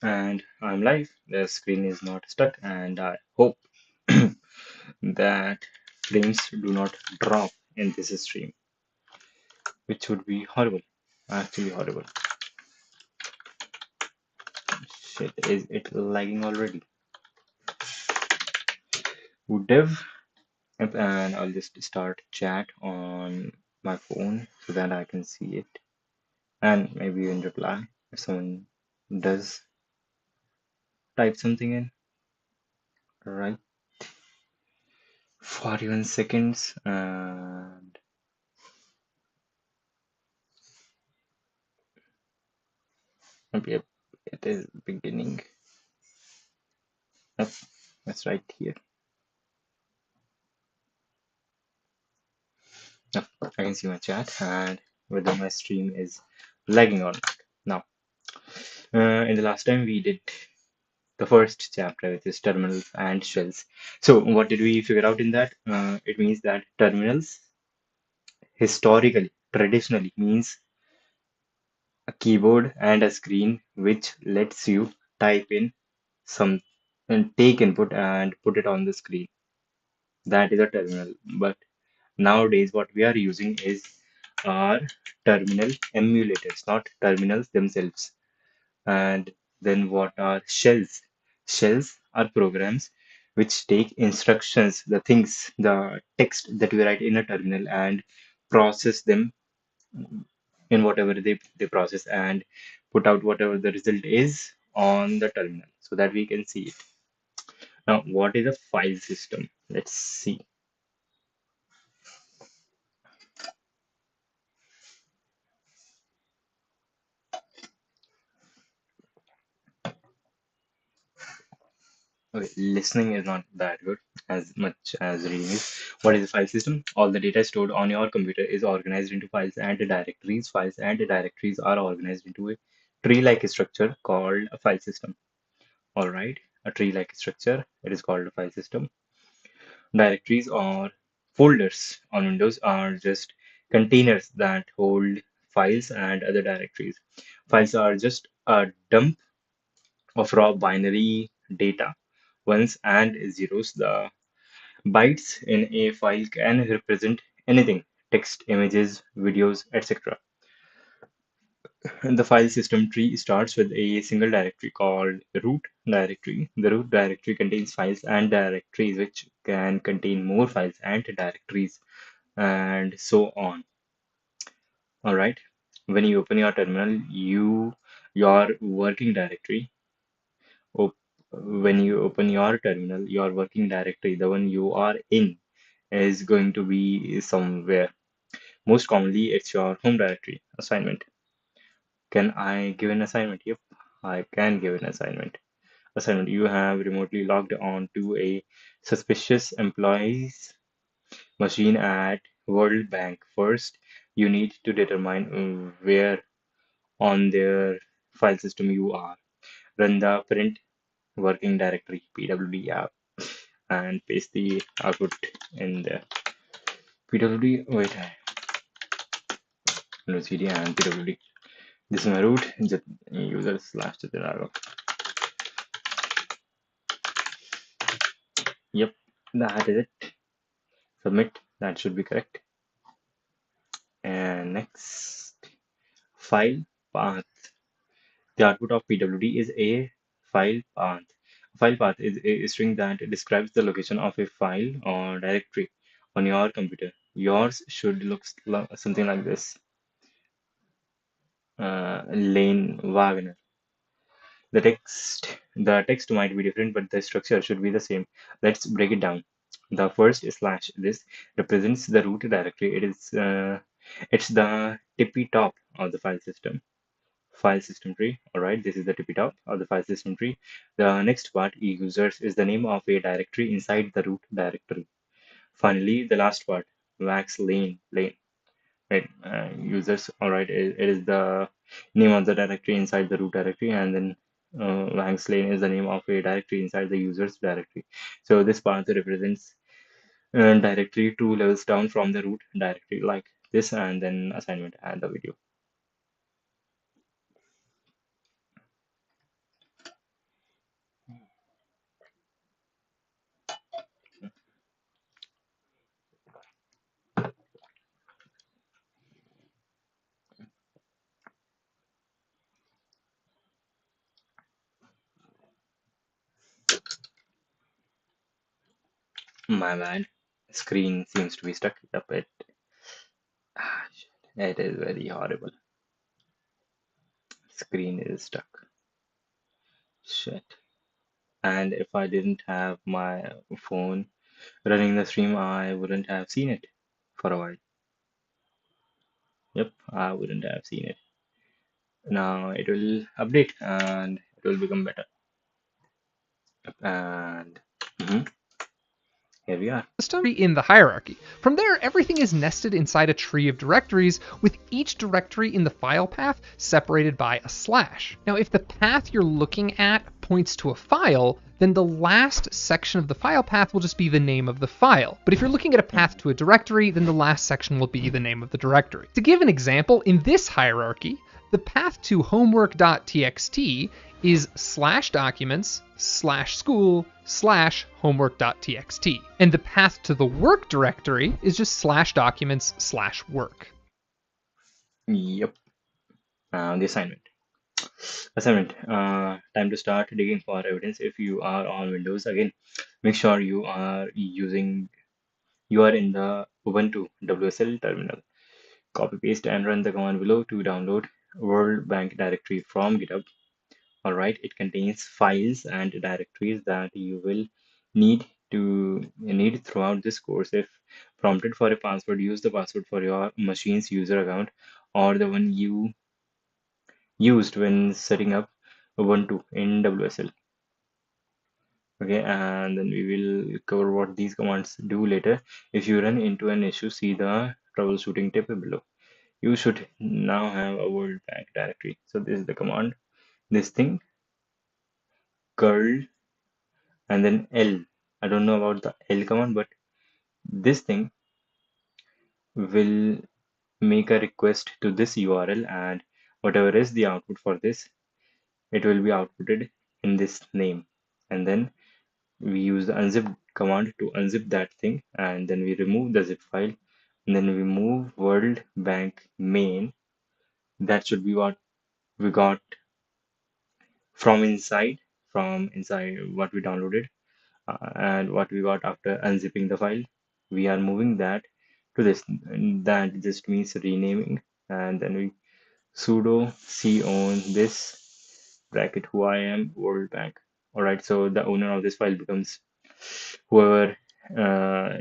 And I'm live. The screen is not stuck, and I hope that frames do not drop in this stream, which would be horrible. Actually, horrible. Shit, is it lagging already? Boot.dev, yep, and I'll just start chat on my phone so that I can see it, and maybe in reply if someone does type something in. Right, 41 seconds, and yep, it is beginning. Yep, that's right here. Yep, I can see my chat and whether my stream is lagging or not. Now, in the last time we did the first chapter, which is terminals and shells. So, what did we figure out in that? It means that terminals historically, traditionally means a keyboard and a screen which lets you type in some and take input and put it on the screen. That is a terminal. But nowadays, what we are using is are terminal emulators, not terminals themselves. And then what are shells? Shells are programs which take instructions, the things, the text that we write in a terminal and process them in whatever they process and put out whatever the result is on the terminal so that we can see it. Now, what is a file system? Let's see. Okay, listening is not that good as much as reading is. What is a file system? All the data stored on your computer is organized into files and directories. Files and directories are organized into a tree-like structure called a file system. All right, a tree-like structure. It is called a file system. Directories or folders on Windows are just containers that hold files and other directories. Files are just a dump of raw binary data, ones and zeros. The bytes in a file can represent anything, text, images, videos, etc. The file system tree starts with a single directory called root directory. The root directory contains files and directories, which can contain more files and directories, and so on. All right. When you open your terminal, your working directory op- when you open your terminal, your working directory, the one you are in, is going to be somewhere. Most commonly, it's your home directory assignment. Can I give an assignment? Yep, I can give an assignment. Assignment, you have remotely logged on to a suspicious employee's machine at World Bank. First, you need to determine where on their file system you are. Run the print working directory pwd app and paste the output in the pwd. Wait, no cd and pwd. This is my root. User slash Jitendra. Yep, that is it. Submit. That should be correct. And next, file path. The output of pwd is a file path. A file path is a string that describes the location of a file or directory on your computer. Yours should look something like this. Lane Wagner. The text might be different, but the structure should be the same. Let's break it down. The first slash this represents the root directory. It's the tippy top of the file system tree. All right, this is the tippy top of the file system tree. The next part, users, is the name of a directory inside the root directory. Finally, the last part, wax lane, right? Users, all right, it is the name of the directory inside the root directory, and then Wang's lane is the name of a directory inside the user's directory. So this path represents directory two levels down from the root directory, like this, and then assignment and the video. My bad. Screen seems to be stuck. Yep, shit. It is very horrible. Screen is stuck. Shit. And if I didn't have my phone running the stream, I wouldn't have seen it for a while. Yep, I wouldn't have seen it. Now it will update and it will become better. Yep, and here we are. System in the hierarchy. From there, everything is nested inside a tree of directories, with each directory in the file path separated by a slash. Now, if the path you're looking at points to a file, then the last section of the file path will just be the name of the file. But if you're looking at a path to a directory, then the last section will be the name of the directory. To give an example, in this hierarchy, the path to homework.txt is /documents/school/homework.txt. And the path to the work directory is just /documents/work. Yep. The assignment. Assignment. Time to start digging for evidence. If you are on Windows, again, make sure you are in the Ubuntu WSL terminal. Copy paste and run the command below to download World Bank directory from GitHub. All right, it contains files and directories that you will need throughout this course. If prompted for a password, use the password for your machine's user account or the one you used when setting up Ubuntu in WSL. Okay, and then we will cover what these commands do later. If you run into an issue, see the troubleshooting tip below. You should now have a World Bank directory. So this is the command. This thing, curl, and then L. I don't know about the L command, but this thing will make a request to this URL, and whatever is the output for this, it will be outputted in this name. And then we use the unzip command to unzip that thing, and then we remove the zip file, and then we move World Bank main. That should be what we got from inside, what we downloaded, and what we got after unzipping the file. We are moving that to this. That just means renaming, and then we sudo cown this bracket who I am World Bank. All right, so the owner of this file becomes whoever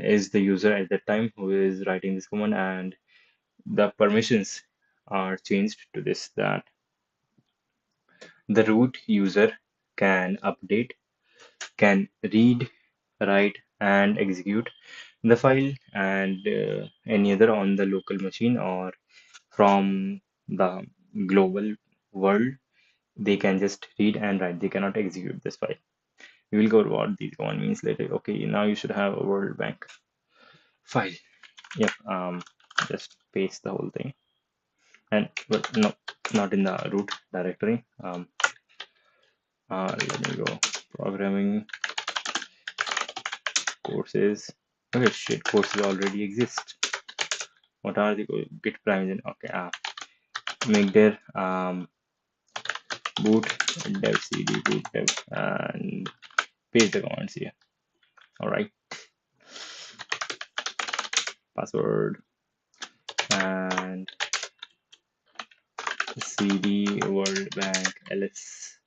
is the user at that time who is writing this command, and the permissions are changed to this, that the root user can update, can read, write, and execute the file, and any other on the local machine or from the global world, they can just read and write. They cannot execute this file. We will go over what these command means later. Okay, now you should have a World Bank file. Yep. Just paste the whole thing, and well, no, not in the root directory. Let me go programming courses. Okay, shit, courses already exist. What are the git primes? Okay, make their boot dev cd boot dev and paste the commands here. All right, password and cd world bank ls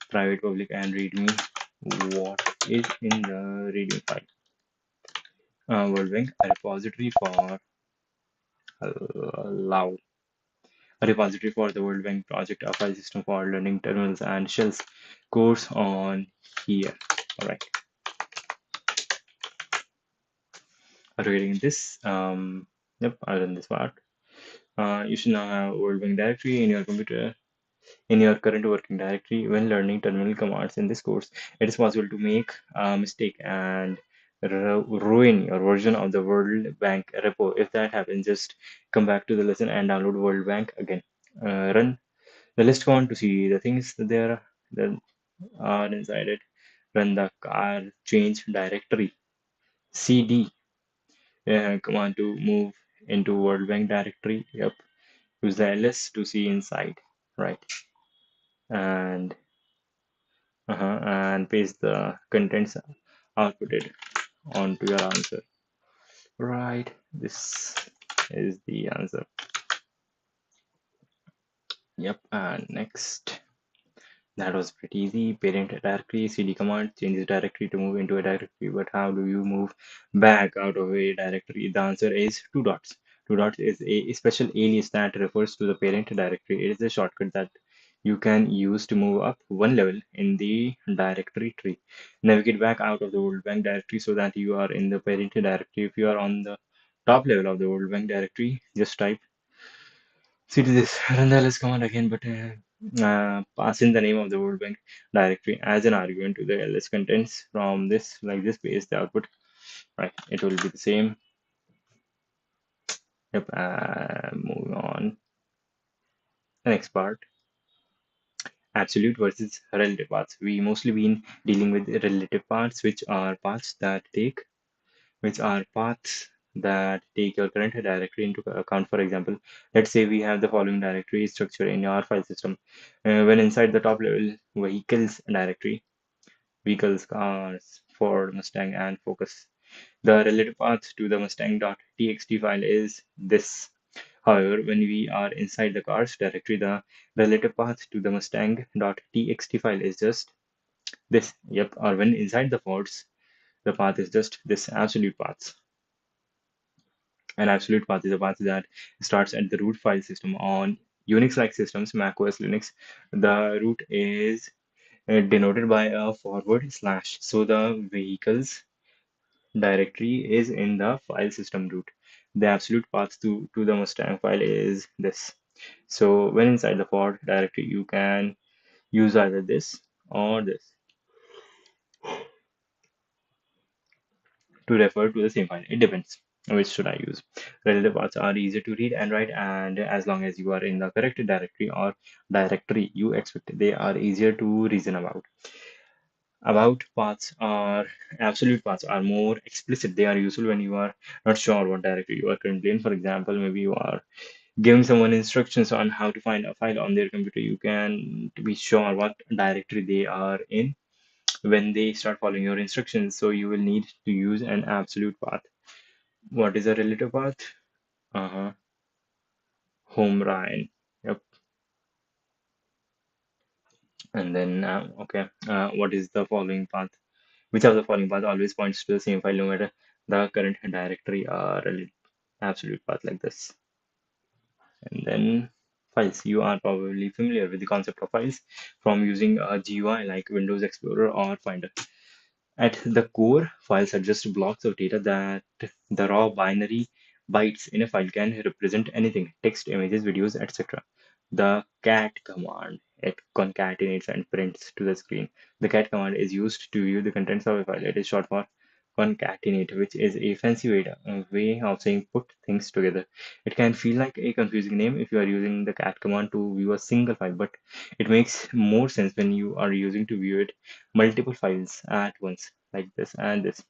private public and readme. What is in the readme file? World bank, a repository for allow a repository for the World Bank project, a file system for learning terminals and shells. Course on here. All right. After getting this, yep, I've done this part. You should now have World Bank directory in your computer, in your current working directory. When learning terminal commands in this course, it is possible to make a mistake and ruin your version of the World Bank repo. If that happens, just come back to the lesson and download World Bank again. Run the list command to see the things that are inside it. Run the car change directory. CD command to move into World Bank directory. Yep. Use the ls to see inside. Right. And and paste the contents outputted. on to your answer. Right, this is the answer. Yep, and next. That was pretty easy. Parent directory, cd command changes directory to move into a directory. But how do you move back out of a directory? The answer is two dots. Two dots is a special alias that refers to the parent directory. It is a shortcut that you can use to move up one level in the directory tree. Navigate back out of the World Bank directory so that you are in the parent directory. If you are on the top level of the World Bank directory, just type cd this, run the ls command again, but pass in the name of the World Bank directory as an argument to the ls contents from this, like this, paste the output. Right, it will be the same. Yep, moving on. The next part, absolute versus relative paths. We mostly been dealing with relative paths, which are paths that take your current directory into account. For example, let's say we have the following directory structure in our file system. When inside the top level vehicles directory, vehicles, cars, Ford, Mustang, and Focus, the relative path to the Mustang.txt file is this. However, when we are inside the cars directory, the relative path to the Mustang.txt file is just this. Yep, or when inside the Fords, the path is just this absolute path. An absolute path is a path that starts at the root file system. On Unix-like systems, Mac OS Linux, the root is denoted by a forward slash. So the vehicles directory is in the file system root. The absolute path to the Mustang file is this. So when inside the Ford directory, you can use either this or this to refer to the same file. It depends. Which should I use? Relative paths are easier to read and write, and as long as you are in the correct directory or directory you expect, they are easier to reason about. About paths are absolute paths are more explicit. They are useful when you are not sure what directory you are currently in. For example, maybe you are giving someone instructions on how to find a file on their computer. You can be sure what directory they are in when they start following your instructions. So you will need to use an absolute path. What is a relative path? Uh-huh. Home Ryan. Yep. And then, okay, what is the following path? Which of the following path always points to the same file, no matter the current directory or absolute path, like this? And then files. You are probably familiar with the concept of files from using a GUI like Windows Explorer or Finder. At the core, files are just blocks of data that the raw binary bytes in a file can represent anything: text, images, videos, etc. The cat command, it concatenates and prints to the screen. The cat command is used to view the contents of a file. It is short for concatenate, which is a fancy way of saying put things together. It can feel like a confusing name if you are using the cat command to view a single file, but it makes more sense when you are using to view it multiple files at once, like this and this.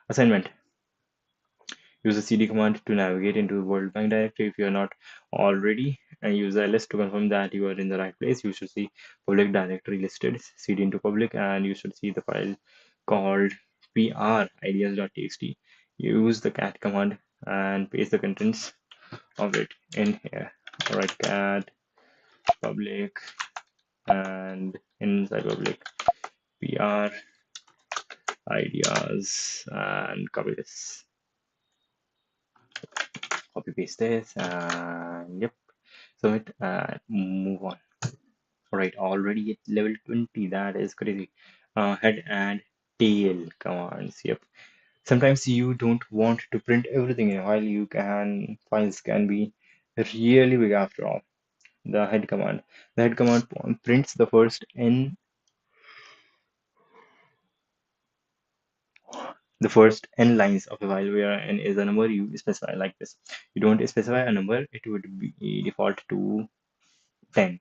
Assignment. Use the cd command to navigate into the World Bank directory if you are not already, and use the ls to confirm that you are in the right place. You should see public directory listed. Cd into public, and you should see the file called prideas.txt. Use the cat command and paste the contents of it in here. Alright, cat public, and inside public pr ideas, and copy this, copy paste this, and yep, submit and move on. All right, already at level 20. That is crazy. Head and tail commands. Yep. Sometimes you don't want to print everything in a file. Files can be really big after all. The head command. The head command prints the first n lines of a file where n is a number you specify, like this. You don't specify a number, it would be default to 10.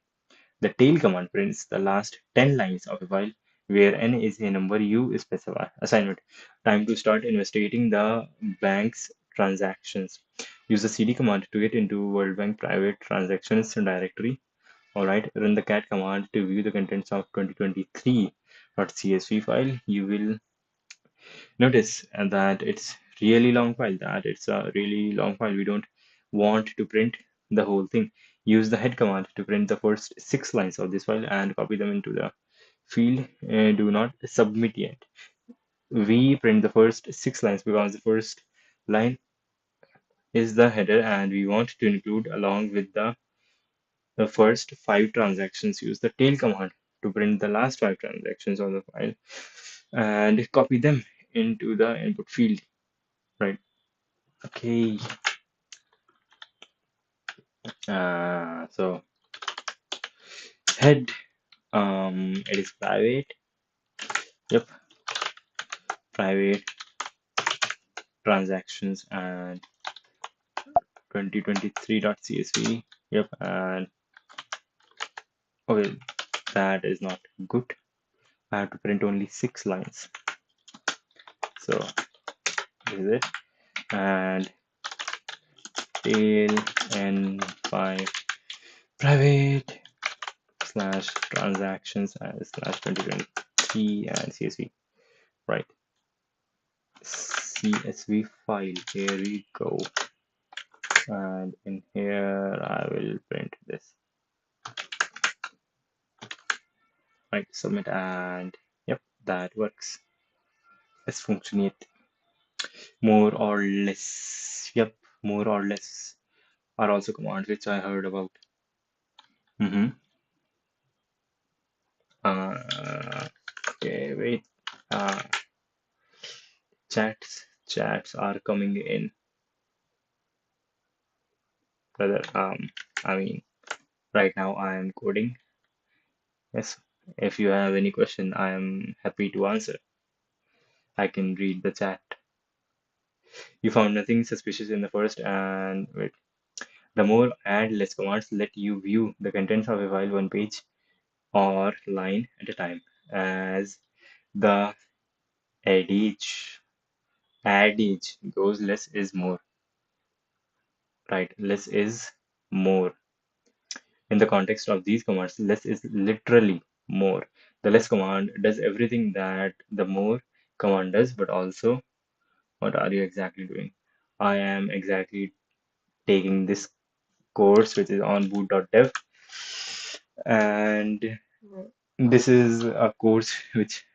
The tail command prints the last 10 lines of a file where n is a number you specify. Assignment. Time to start investigating the bank's transactions. Use the cd command to get into World Bank private transactions directory. Alright, run the cat command to view the contents of 2023.csv file. Notice that it's really long file, We don't want to print the whole thing. Use the head command to print the first 6 lines of this file and copy them into the field. Do not submit yet. We print the first 6 lines because the first line is the header and we want to include along with the first 5 transactions. Use the tail command to print the last 5 transactions of the file and copy them into the input field. Right. Okay. So head, it is private. Yep, private transactions and 2023.csv. Yep, and okay, that is not good. I have to print only 6 lines. So this is it. And tail n5 private slash transactions and slash 2023 and csv. Right. CSV file. Here we go. And in here I will print this. Right, submit, and yep, that works. Es funktioniert. More or less. Yep, more or less are also commands which I heard about. Mm-hmm. Okay, wait. Uh, chats are coming in, brother. I mean, right now I am coding. Yes. If you have any question, I am happy to answer. I can read the chat. You found nothing suspicious in the first, and wait. The more and less commands let you view the contents of a file one page or line at a time. As the adage adage goes, less is more. Right? Less is more. In the context of these commands, less is literally more. The less command does everything that the more command does, but also what are you exactly doing? I am exactly taking this course which is on Boot.dev, and this is a course which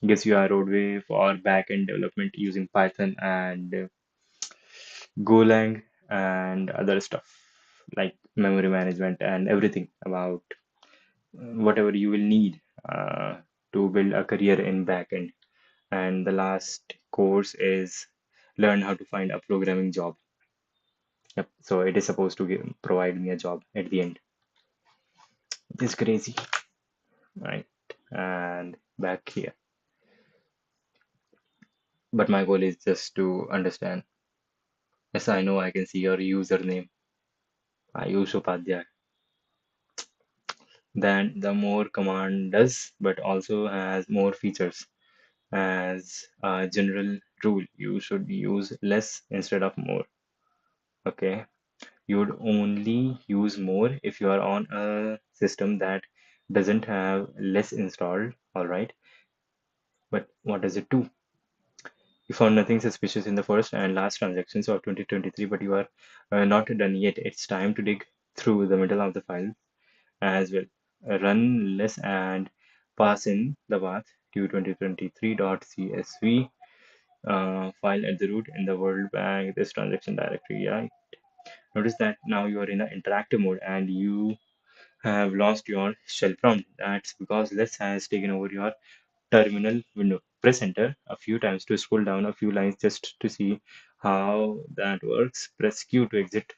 gives you a roadway for backend development using Python and Golang and other stuff like memory management and everything about whatever you will need to build a career in backend. And the last course is learn how to find a programming job. Yep. So it is supposed to provide me a job at the end. It's crazy, right? And back here. But my goal is just to understand. Yes, I know I can see your username, Ayush Upadhyay. Then the more command does, but also has more features. As a general rule, you should use less instead of more. Okay. You would only use more if you are on a system that doesn't have less installed. All right. But what does it do? You found nothing suspicious in the first and last transactions of 2023, but you are not done yet. It's time to dig through the middle of the file as well. Run less and pass in the path to 2023.csv file at the root in the world bank this transaction directory. Yeah. Notice that now you are in an interactive mode and you have lost your shell prompt. That's because less has taken over your terminal window. Press enter a few times to scroll down a few lines just to see how that works. Press Q to exit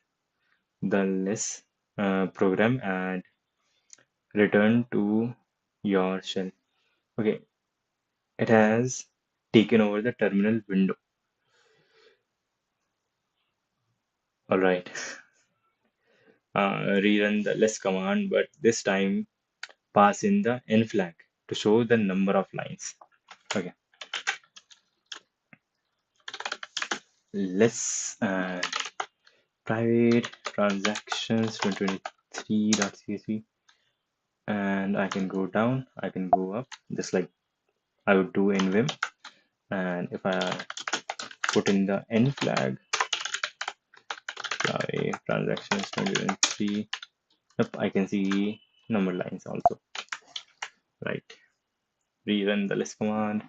the less program and return to your shell. Okay, it has taken over the terminal window. All right, rerun the less command, but this time pass in the n flag to show the number of lines. Okay, less private transactions 2023.csv, and I can go down, I can go up, just like I would do in Vim. And if I put in the n flag, sorry, transactions 2023, yep, I can see number lines also, right? Rerun the list command,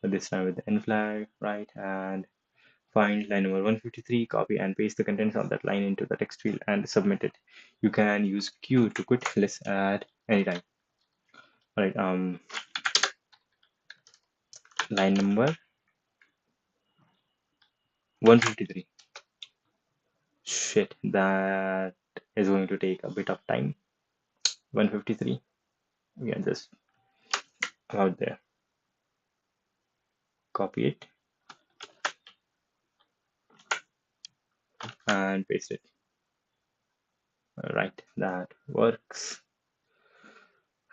but this time with the n flag, right? And find line number 153, copy and paste the contents of that line into the text field and submit it. You can use Q to quit list at any time. All right, line number 153. Shit, that is going to take a bit of time. 153. We can just out there, copy it and paste it. All right, that works.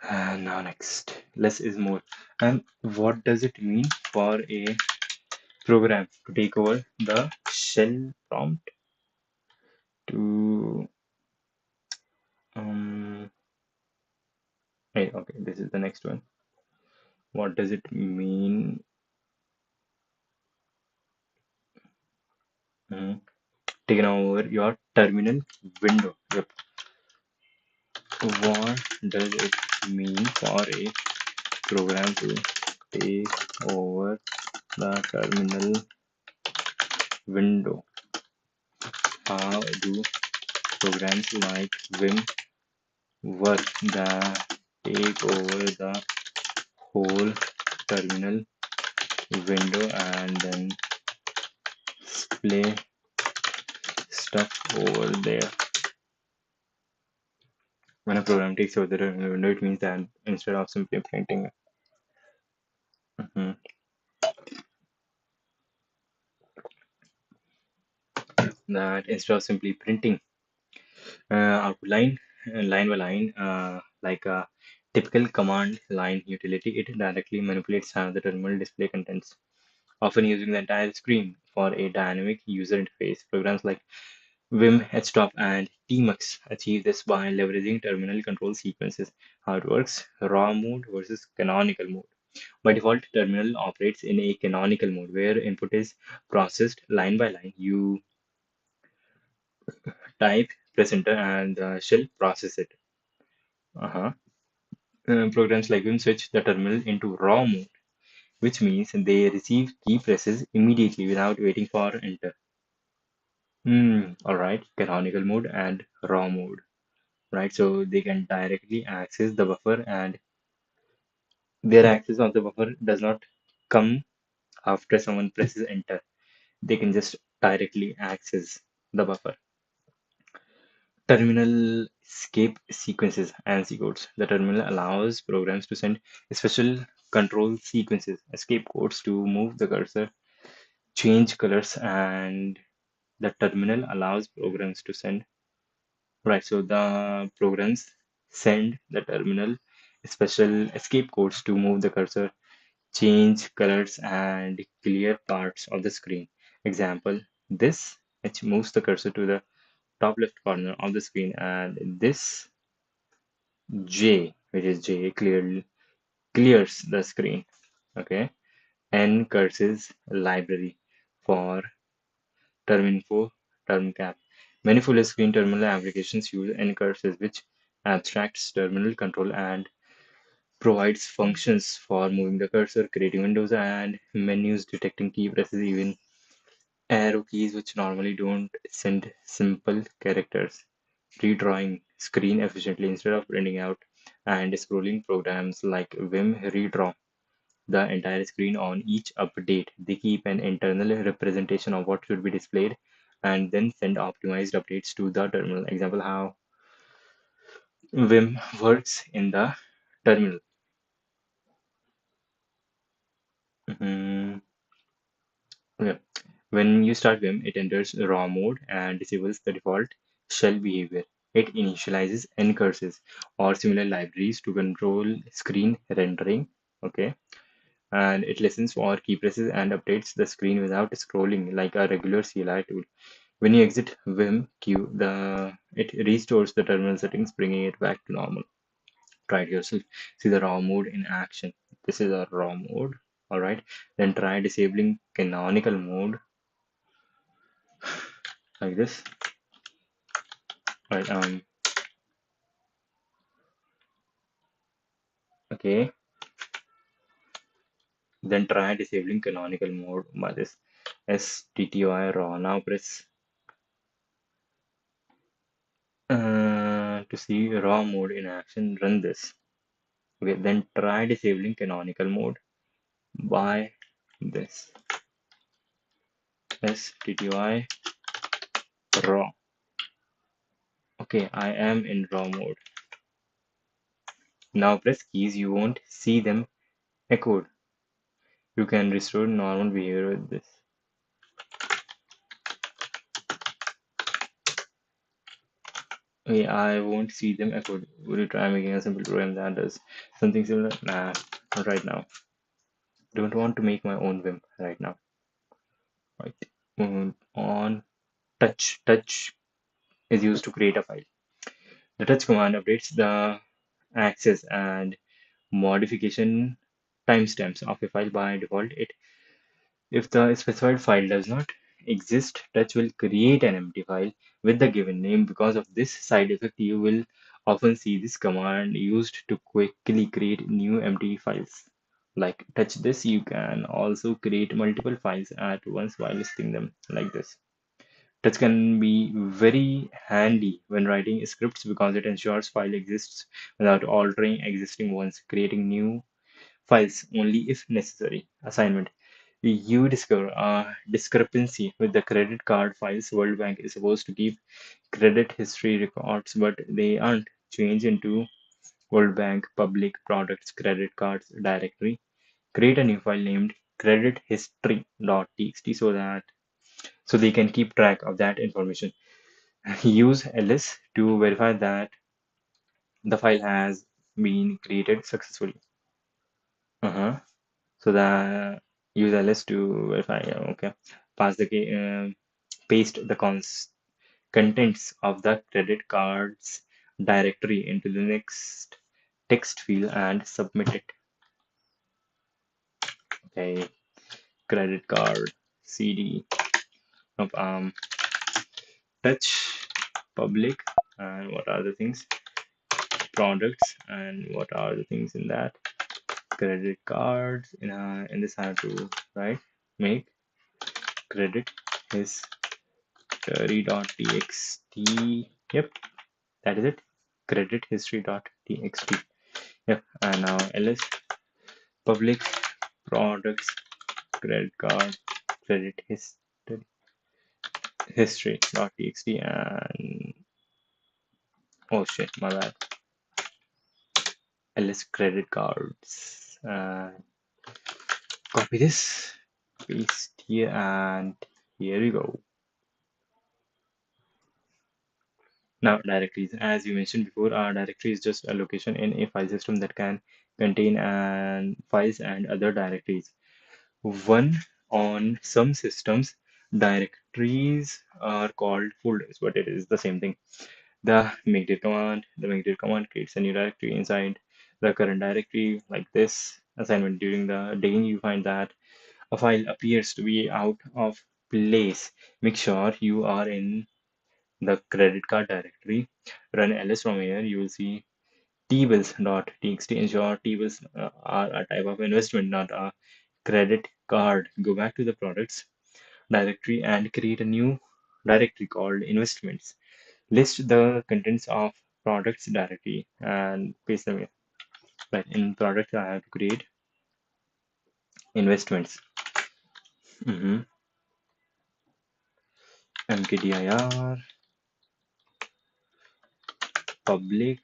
And now next, less is more. And what does it mean for a program to take over the shell prompt to hey, okay, this is the next one. What does it mean? Taking over your terminal window. Yep. What does it mean for a program to take over the terminal window? How do programs like Vim work that take over the whole terminal window and then display stuff over there? When a program takes over the terminal window, it means that instead of simply printing, mhm, that instead of simply printing output line by line, like a typical command line utility, it directly manipulates how the terminal display contents, often using the entire screen for a dynamic user interface. Programs like Vim, Htop, and Tmux achieve this by leveraging terminal control sequences. How it works: raw mode versus canonical mode. By default, terminal operates in a canonical mode where input is processed line by line. You type, press enter, and the shell process it. Uh-huh. Programs like Vim switch the terminal into raw mode, which means they receive key presses immediately without waiting for enter. All right, canonical mode and raw mode, right? So they can directly access the buffer, and their access of the buffer does not come after someone presses enter. They can just directly access the buffer. Terminal escape sequences and codes. The terminal allows programs to send special control sequences, escape codes to move the cursor, change colors, and the terminal allows programs to send. Right, so the programs send the terminal special escape codes to move the cursor, change colors, and clear parts of the screen. Example, this, which moves the cursor to the top left corner of the screen, and this J, which is J, clears the screen. Okay. N curses library for terminfo, termcap. Many full screen terminal applications use N curses, which abstracts terminal control and provides functions for moving the cursor, creating windows and menus, detecting key presses, even arrow keys, which normally don't send simple characters, redrawing screen efficiently instead of printing out and scrolling. Programs like Vim redraw the entire screen on each update. They keep an internal representation of what should be displayed and then send optimized updates to the terminal. Example how Vim works in the terminal. Mhm. Okay. When you start Vim, it enters raw mode and disables the default shell behavior. It initializes ncurses or similar libraries to control screen rendering. Okay. And it listens for key presses and updates the screen without scrolling like a regular CLI tool. When you exit Vim queue, it restores the terminal settings, bringing it back to normal. Try it yourself. See the raw mode in action. This is a raw mode. All right. Then try disabling canonical mode like this. Right. Okay. Then try disabling canonical mode by this STTY raw. Now press to see raw mode in action. Run this. Okay. Then try disabling canonical mode by this STTY raw. Okay, I am in raw mode. Now press keys. You won't see them echoed. You can restore normal behavior with this. Okay, I won't see them echoed. Would you try making a simple program that does something similar? Nah, not right now. Don't want to make my own Vim right now. Right. On touch. Touch is used to create a file. The touch command updates the access and modification timestamps of a file by default. If the specified file does not exist, touch will create an empty file with the given name. Because of this side effect, you will often see this command used to quickly create new empty files. Like touch this, you can also create multiple files at once while listing them like this. Touch can be very handy when writing scripts because it ensures file exists without altering existing ones, creating new files only if necessary. Assignment. You discover a discrepancy with the credit card files. World Bank is supposed to keep credit history records, but they aren't. Change into World Bank public products credit cards directory. Create a new file named credithistory.txt so they can keep track of that information. Use ls to verify that the file has been created successfully. Uh-huh. So the use ls to verify. Okay. Pass the paste the contents of the credit cards directory into the next text field and submit it. Okay. Credit card cd of touch public, and what are the things, products, and what are the things in that credit cards. In this I have to write make credit history.txt. Yep, that is it. Credit history.txt. Yep, and now ls public products credit card credit history.txt, and oh shit, my bad. ls credit cards. Copy this, paste here, and here we go. Now, directories. As you mentioned before, our directory is just a location in a file system that can contain files and other directories. One, on some systems, directories are called folders, but it is the same thing. The make dir command creates a new directory inside the current directory like this. Assignment. During the day you find that a file appears to be out of place. Make sure you are in the credit card directory. Run ls from here. You will see tbills.txt. Ensure tbills are a type of investment, not a credit card. Go back to the products directory and create a new directory called investments. List the contents of products directory and paste them here. Right, in products I have to create investments. Mkdir public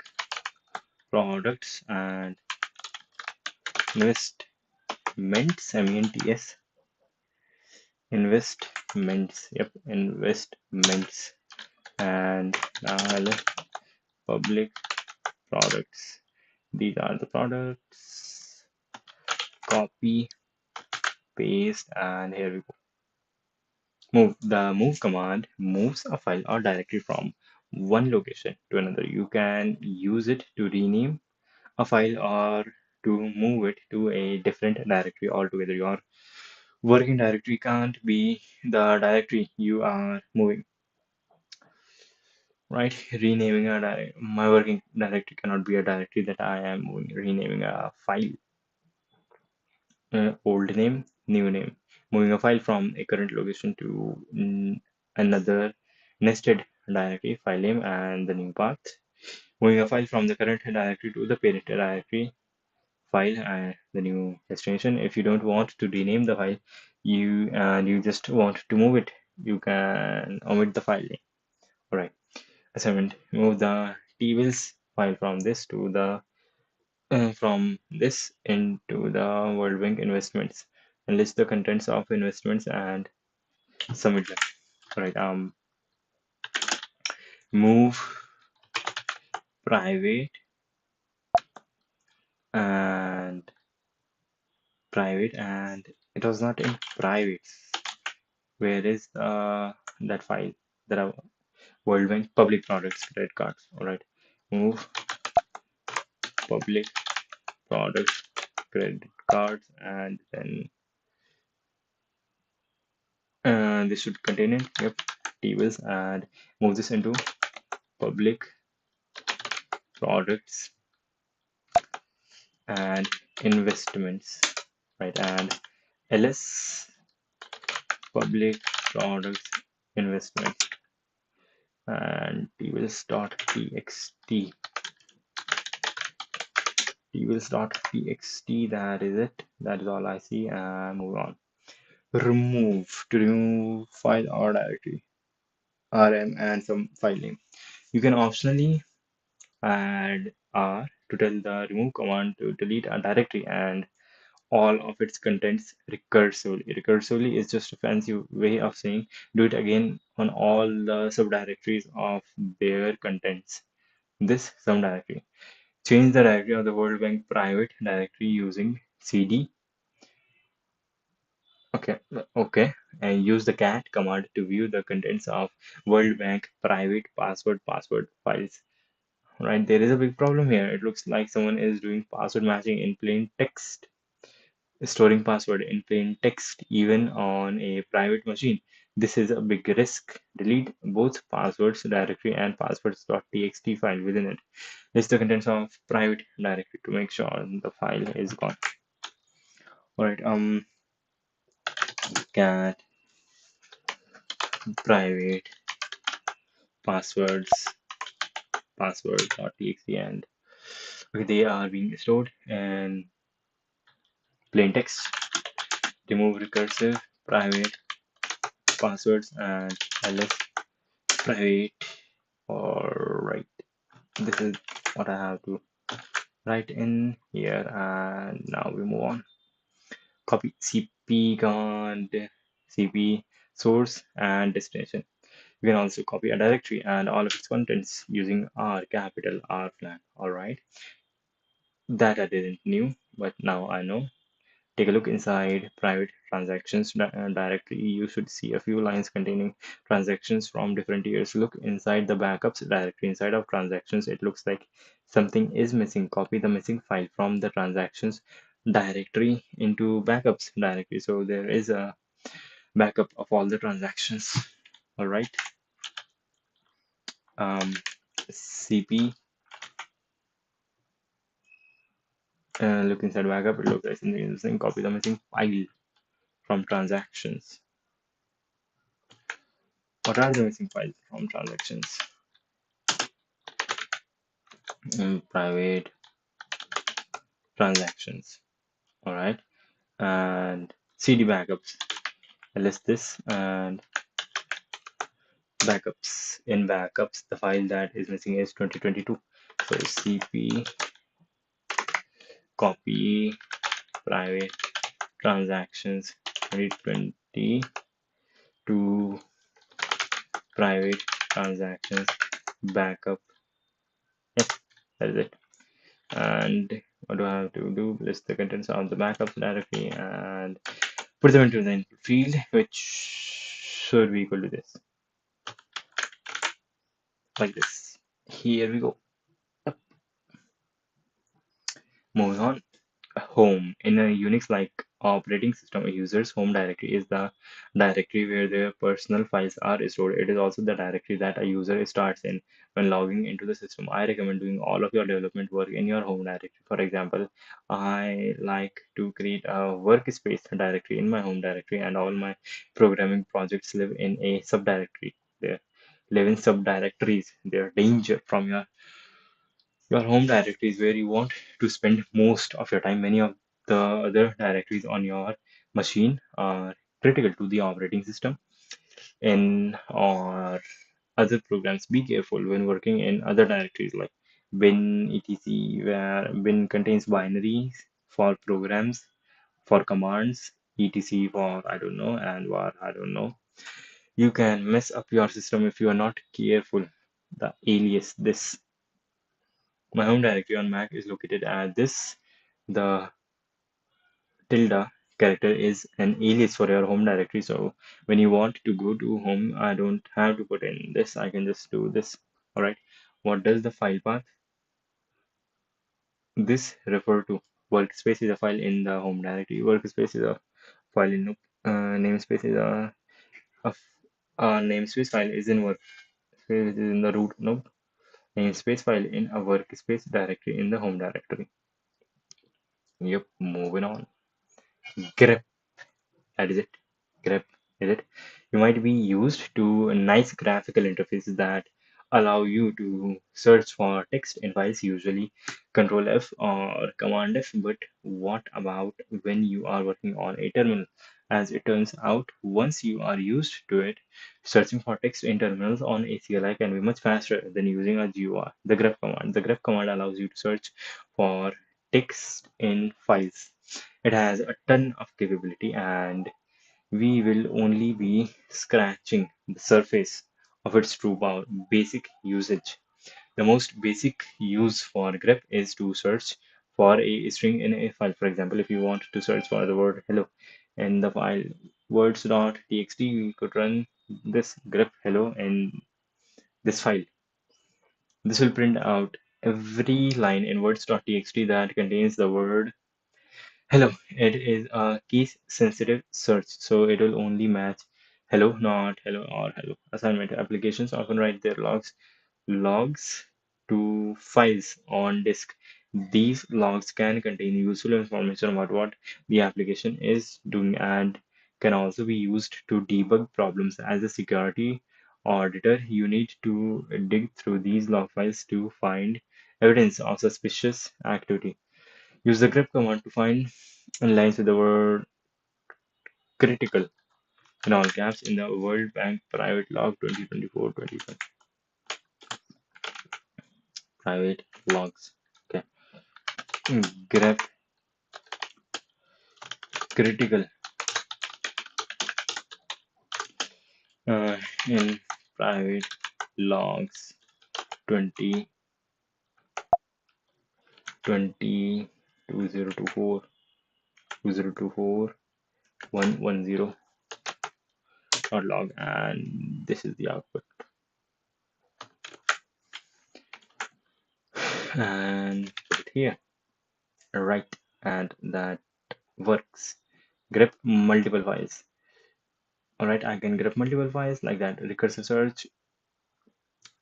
products and investments, ments, investments. Yep, investments. And now public products. These are the products. Copy, paste, and here we go. Move. The move command moves a file or directory from one location to another. You can use it to rename a file or to move it to a different directory altogether. Your working directory can't be the directory you are moving, right? Renaming a my working directory cannot be a directory that I am moving. Renaming a file, old name, new name. Moving a file from a current location to another nested directory, file name, and the new path. Moving a file from the current directory to the parent directory, file, and the new destination. If you don't want to rename the file, you just want to move it, you can omit the file name. All right. Assignment: move the tables file from this to the from this into the World Bank investments, and list the contents of investments and submit them. All right. Move private and and it was not in private. Where is that file? There are World Bank public products credit cards. All right. Move public products credit cards, and then this should contain it. Yep. Tables, and move this into public products and investments, right? And ls public products investments and tables.txt. Tables.txt, that is it. That is all I see. And move on. Remove, to remove file or directory, rm, and some file name. You can optionally add r to tell the remove command to delete a directory and all of its contents recursively. Recursively is just a fancy way of saying do it again on all the subdirectories of their contents. This subdirectory. Change the directory of the World Bank private directory using cd. Okay, and use the cat command to view the contents of World Bank private password files. Right, there is a big problem here. It looks like someone is doing password matching in plain text, storing password in plain text even on a private machine. This is a big risk. Delete both passwords directory and passwords.txt file within it. List the contents of private directory to make sure the file is gone. All right, cat private passwords password.txt, and okay, they are being stored in plain text. Remove recursive private passwords and ls private. All right, this is what I have to write in here, and now we move on. Copy cp command, cp source and destination. You can also copy a directory and all of its contents using r, capital R flag. All right, that I didn't knew, but now I know. Take a look inside private transactions directory. You should see a few lines containing transactions from different years. Look inside the backups directory. Inside of transactions, it looks like something is missing. Copy the missing file from the transactions directory into backups directory. So there is a backup of all the transactions. All right. CP, look inside backup. It looks like something is missing. Copy the missing file from transactions. What are the missing files from transactions? Private transactions. All right, and cd backups. I list this, and backups. In backups, the file that is missing is 2022. So cp copy private transactions 2020 to private transactions backup. Yes, that is it. And what do I have to do? List the contents of the backups directory and put them into the input field, which should be equal to this, like this. Here we go. Moving on. home. In a Unix like operating system, a user's home directory is the directory where their personal files are stored. It is also the directory that a user starts in when logging into the system. I recommend doing all of your development work in your home directory. For example, I like to create a workspace directory in my home directory, and all my programming projects live in a subdirectory. They live in subdirectories. They're danger from your home directory is where you want to spend most of your time. Many of the other directories on your machine are critical to the operating system in or other programs. Be careful when working in other directories like bin etc, where bin contains binaries for programs, for commands, etc for I don't know, and var I don't know. You can mess up your system if you are not careful. The alias this. My home directory on Mac is located at this. The tilde character is an alias for your home directory. So when you want to go to home, I don't have to put in this. I can just do this. All right. What does the file path this refer to? Workspace is a file in the home directory. Workspace is a file in namespace is a namespace file is in workspace, which is in the root node. Namespace file in a workspace directory in the home directory. Yep, moving on. Grep, that is it. Grep is it. You might be used to nice graphical interfaces that allow you to search for text in files, usually Control F or Command F. But what about when you are working on a terminal? As it turns out, once you are used to it, searching for text in terminals on a CLI can be much faster than using a GUI. The grep command. The grep command allows you to search for text in files. It has a ton of capability, and we will only be scratching the surface of its true power. Basic usage. The most basic use for grep is to search for a string in a file. For example, if you want to search for the word hello in the file words.txt, we could run this grep hello in this file. This will print out every line in words.txt that contains the word hello. It is a case sensitive search, so it will only match hello, not hello or hello. Assignment applications often write their logs to files on disk. These logs can contain useful information about what the application is doing and can also be used to debug problems. As a security auditor, you need to dig through these log files to find evidence of suspicious activity. Use the grep command to find lines with the word critical in all caps in the World Bank private log 2024-25 private logs. Okay. Grep critical uh, in private logs 20 20 2024 2024 110 dot log, and this is the output, and put it here. Right, and that works. Grep multiple files. All right, I can grep multiple files like that. Recursive search.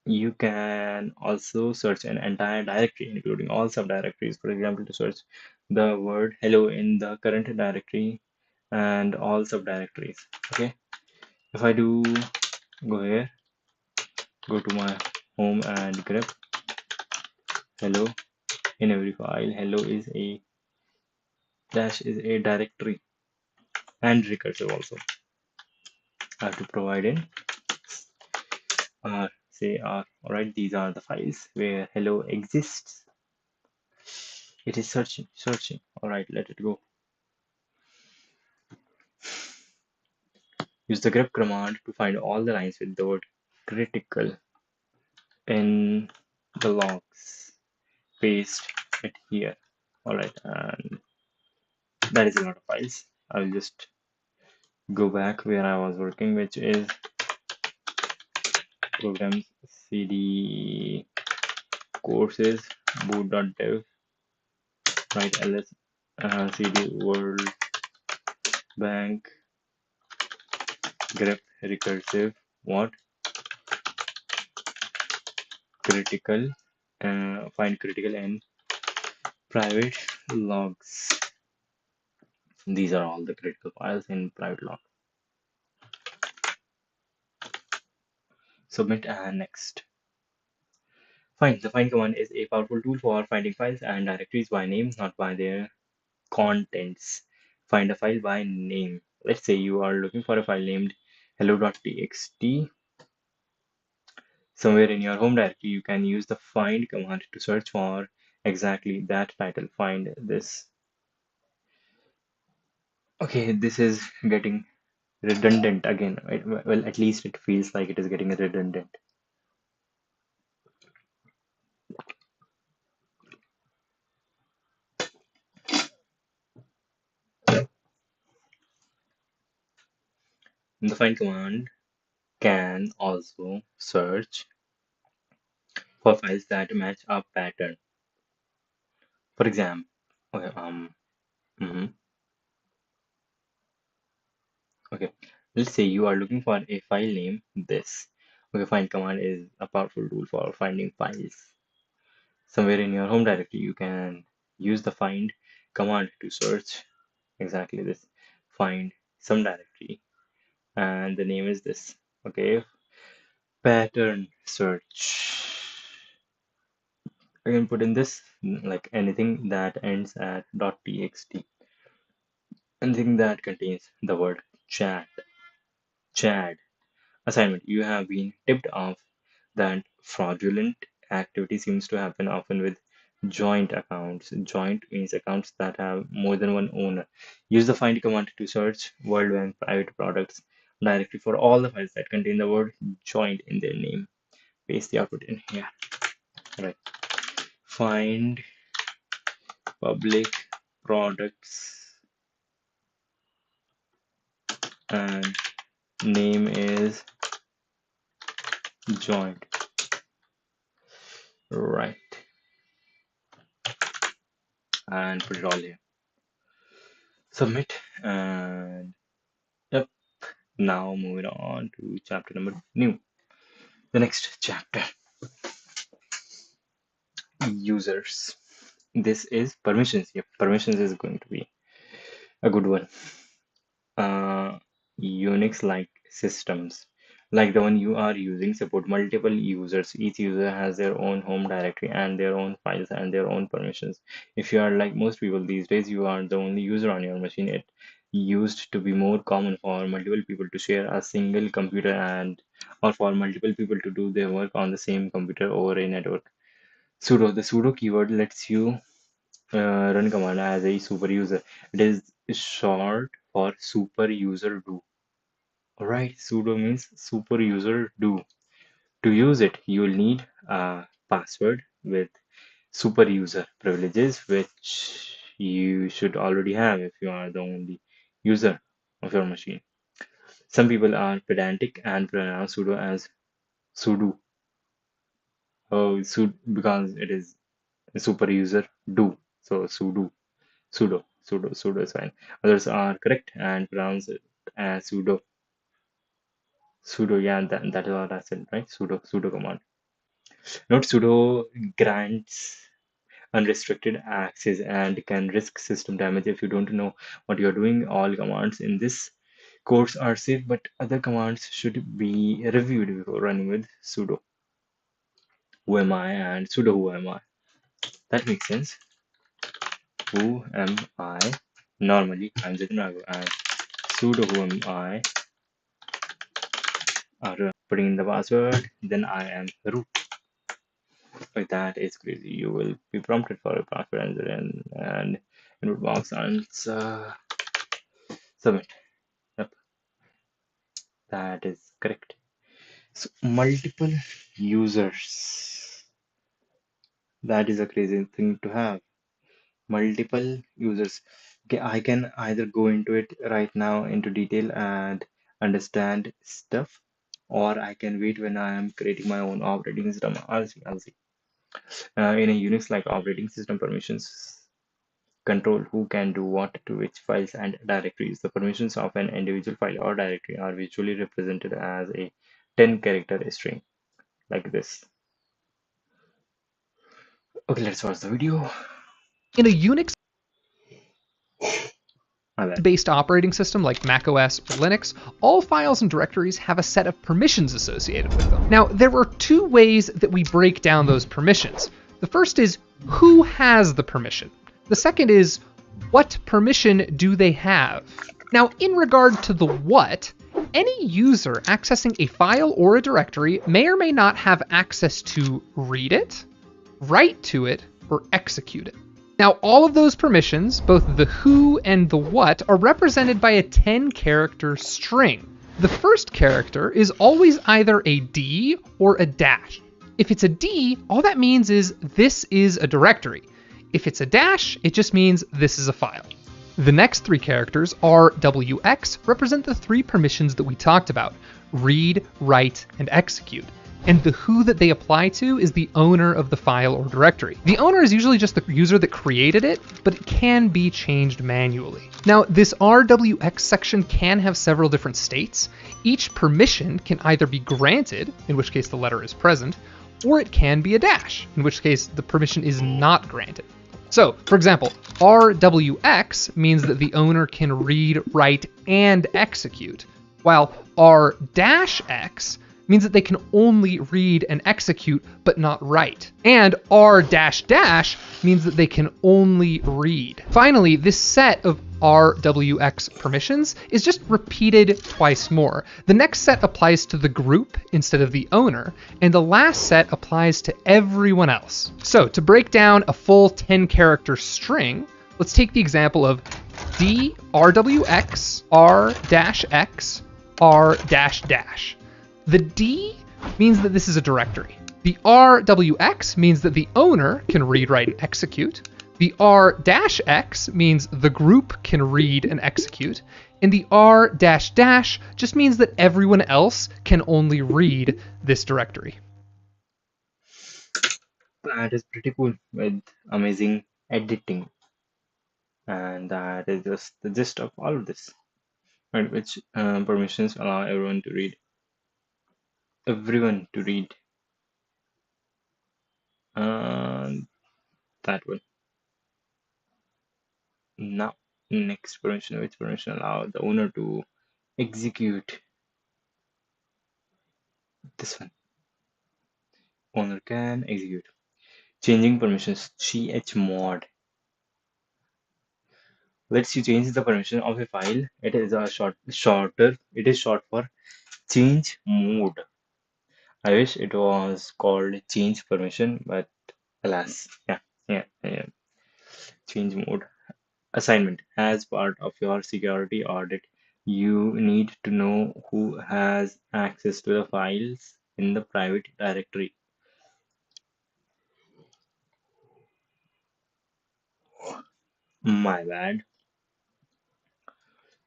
You can also search an entire directory, including all subdirectories. For example, to search the word hello in the current directory and all subdirectories. Okay, if I do go here, go to my home and grep hello in every file. Hello is a dash is a directory and recursive also. I have to provide in say all right, these are the files where hello exists. It is searching. All right, let it go. Use the grep command to find all the lines with the word critical in the logs. Paste it here. All right, and that is a lot of files. I'll just go back where I was working, which is programs cd courses boot.dev, right, ls cd world bank grep recursive what critical find critical and private logs. These are all the critical files in private log. Submit and next. Find. The find command is a powerful tool for finding files and directories by name, not by their contents. Find a file by name. Let's say you are looking for a file named hello.txt somewhere in your home directory. You can use the find command to search for exactly that title. Find this. Okay, this is getting redundant again. Well, at least it feels like it is getting redundant. The find command can also search for files that match a pattern. For example, okay, mhm, okay. Let's say you are looking for a file name this. Okay, find command is a powerful tool for finding files. Somewhere in your home directory, you can use the find command to search exactly this. Find some directory, and the name is this. Okay, pattern search. I can put in this like anything that ends at .txt, anything that contains the word chat, Chad. Assignment. You have been tipped off that fraudulent activity seems to happen often with joint accounts. Joint means accounts that have more than one owner. Use the find command to search World Bank private products directory for all the files that contain the word joint in their name. Paste the output in here. Right. Find public products and name is joint. Right. And put it all here. Submit and yep. Now moving on to chapter number new. The next chapter, users. This is permissions. Yep, permissions is going to be a good one. Unix-like systems, like the one you are using, support multiple users. Each user has their own home directory and their own files and their own permissions. If you are like most people these days, you are the only user on your machine. It used to be more common for multiple people to share a single computer and or for multiple people to do their work on the same computer over a network. The sudo keyword lets you run command as a super user. It is short for super user do. Alright, sudo means super user do. To use it, you will need a password with super user privileges, which you should already have if you are the only user of your machine. Some people are pedantic and pronounce sudo as sudo. Oh, because it is super user do. So sudo is fine. Others are correct and pronounce it as sudo. Sudo, yeah, that is what I said, right? Sudo command. Note sudo grants unrestricted access and can risk system damage if you don't know what you're doing. All commands in this course are safe, but other commands should be reviewed before running with sudo. Who am I and sudo who am I? That makes sense. Who am I? Normally, I'm Zitin and sudo who am I are putting in the password, then I am root. Like that is crazy. You will be prompted for a password and input box answer submit. Yep, that is correct. So multiple users. That is a crazy thing to have. Multiple users. Okay, I can either go into it right now into detail and understand stuff, or I can wait when I am creating my own operating system. I'll see. In a Unix like operating system permissions control who can do what to which files and directories. The permissions of an individual file or directory are visually represented as a 10-character string, like this. Okay, let's watch the video. In a Unix My bad. based operating system like macOS or Linux, all files and directories have a set of permissions associated with them. Now, there are two ways that we break down those permissions. The first is who has the permission. The second is what permission do they have. Now, in regard to the what, any user accessing a file or a directory may or may not have access to read it, write to it, or execute it. Now, all of those permissions, both the who and the what, are represented by a 10-character string. The first character is always either a D or a dash. If it's a D, all that means is this is a directory. If it's a dash, it just means this is a file. The next three characters, RWX, represent the three permissions that we talked about: read, write, and execute. And the who that they apply to is the owner of the file or directory. The owner is usually just the user that created it, but it can be changed manually. Now, this RWX section can have several different states. Each permission can either be granted, in which case the letter is present, or it can be a dash, in which case the permission is not granted. So, for example, RWX means that the owner can read, write, and execute, while R-X means that they can only read and execute, but not write. And R dash dash means that they can only read. Finally, this set of RWX permissions is just repeated twice more. The next set applies to the group instead of the owner, and the last set applies to everyone else. So to break down a full 10-character string, let's take the example of D RWX R-X R-. The D means that this is a directory. The RWX means that the owner can read, write, and execute. The R-X means the group can read and execute. And the R-, just means that everyone else can only read this directory. That is pretty cool with amazing editing. And that is just the gist of all of this. Right, which permissions allow everyone to read. Everyone to read. That one. Now, next permission, which permission allow the owner to execute. This one. Owner can execute. Changing permissions. chmod lets you change the permission of a file. It is a shorter. It is short for change mode. I wish it was called change permission, but alas, yeah. Change mode. Assignment. As part of your security audit, you need to know who has access to the files in the private directory. My bad.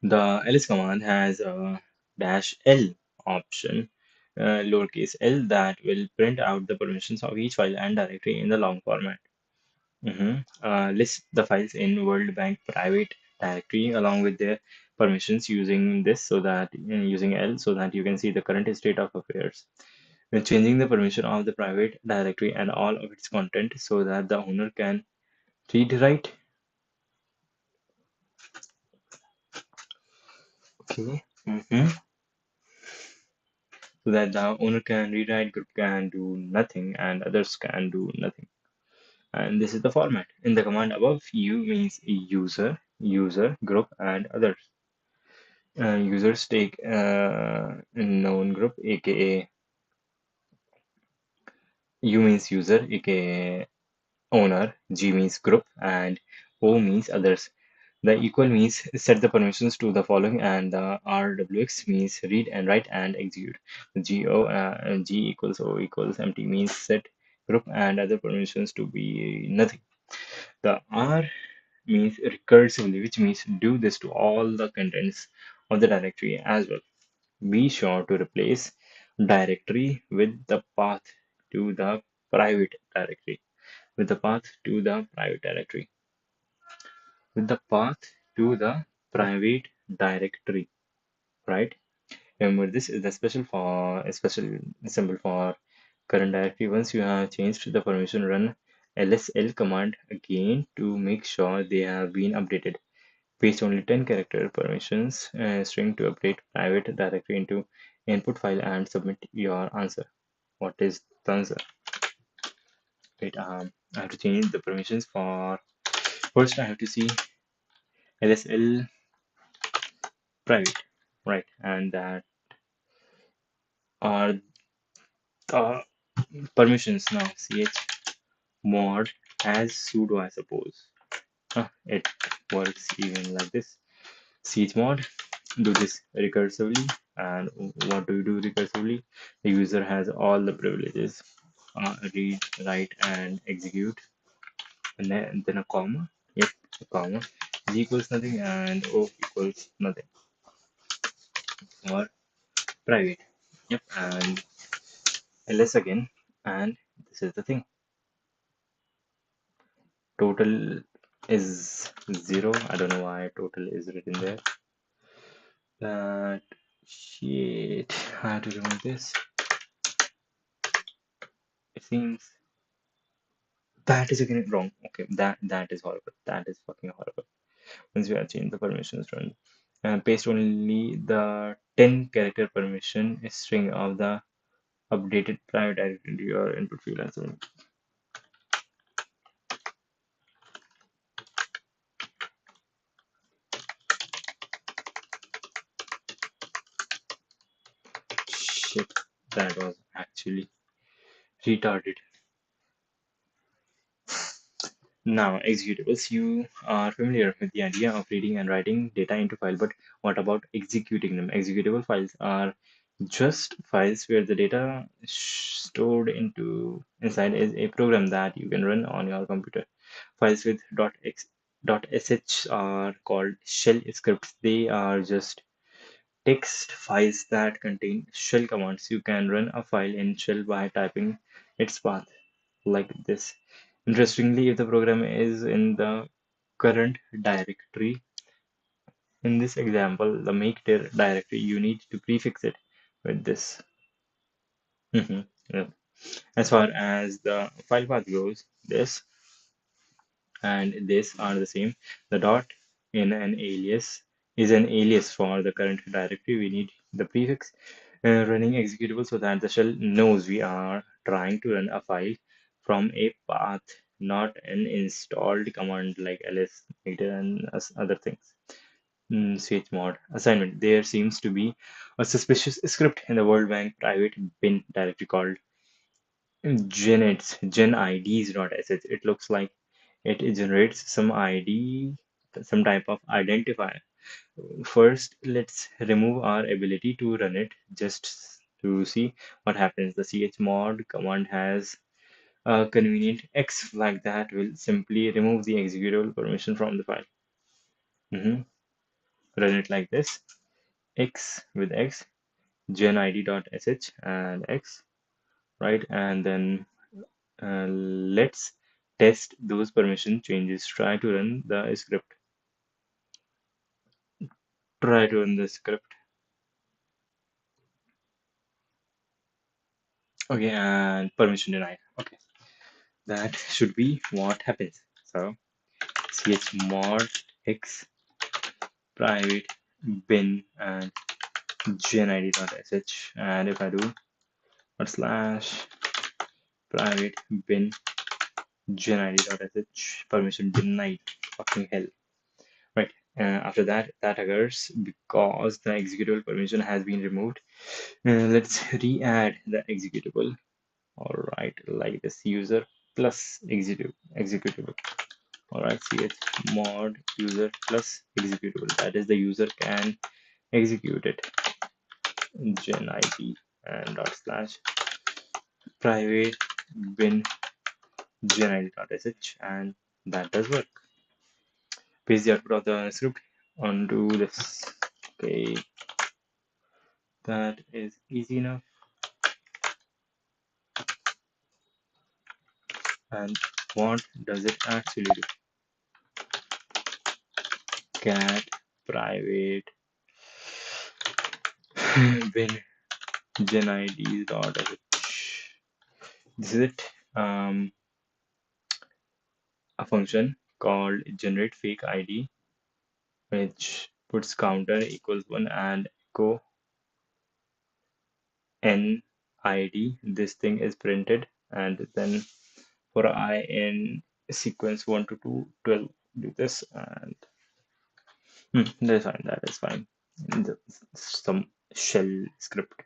The ls command has a -l option, lowercase l, that will print out the permissions of each file and directory in the long format. List the files in World Bank private directory along with their permissions using this so that using L so that you can see the current state of affairs. When changing the permission of the private directory and all of its content so that the owner can read, write. Okay. So that the owner can rewrite, group can do nothing, and others can do nothing. And this is the format. In the command above, U means user, group, and others. Users take known group, aka U means user, aka owner, G means group, and O means others. The equal means set the permissions to the following, and the RWX means read and write and execute. The G equals O equals empty means set group and other permissions to be nothing. The R means recursively, which means do this to all the contents of the directory as well. Be sure to replace directory with the path to the private directory. with the path to the private directory, right? Remember, this is the special symbol for current directory. Once you have changed the permission, run lsl command again to make sure they have been updated. Paste only 10 character permissions string to update private directory into input file and submit your answer. What is the answer? Wait, I have to change the permissions for first. I have to see lsl private, right? And that are the permissions now. Chmod as sudo, I suppose. It works even like this. Chmod, do this recursively. And what do you do recursively? The user has all the privileges. Read, write, and execute. And then a comma. Yep, a comma. G equals nothing and O equals nothing. Or private. Yep, and ls again. And this is the thing. Total is 0. I don't know why total is written there. That shit. I have to remove this. It seems that is again wrong. Okay, that is horrible. That is fucking horrible. Once we have changed the permissions, run and paste only the 10 character permission string of the updated private directory into your input field and so on. Shit, that was actually retarded. Now, executables. You are familiar with the idea of reading and writing data into file, but what about executing them? Executable files are just files where the data stored into inside is a program that you can run on your computer. Files with .sh are called shell scripts. They are just text files that contain shell commands. You can run a file in shell by typing its path like this. Interestingly, if the program is in the current directory, in this example, the make directory, you need to prefix it with this. Yeah. As far as the file path goes, this and this are the same. The dot in an alias is an alias for the current directory. We need the prefix running executable so that the shell knows we are trying to run a file from a path, not an installed command like ls meter and other things. Chmod assignment. There seems to be a suspicious script in the World Bank private bin directory called genids.sh. It looks like it generates some ID, some type of identifier. First, let's remove our ability to run it just to see what happens. The chmod command has a convenient X flag that will simply remove the executable permission from the file. Mhm. Run it like this: X with X, genid.sh and X, right? And then let's test those permission changes. Try to run the script. Try to run the script. Okay, and permission denied. Okay, that should be what happens. So chmod x private bin and genid.sh, and if I do / private bin genid.sh, permission denied. Fucking hell. Right. After that, that occurs because the executable permission has been removed. Let's re-add the executable. All right, like this: user plus executable. All right, chmod user plus executable. That is, the user can execute it. Gen id and / private bin genid.sh, and that does work. Paste the output of the script onto this. Okay, that is easy enough. And what does it actually do? cat private bin gen id dot sh. This is it. A function called generate fake id, which puts counter equals 1 and echo n id. This thing is printed, and then for I in sequence 1 to 2, 12, do this, and that's fine. That is fine. Some shell script.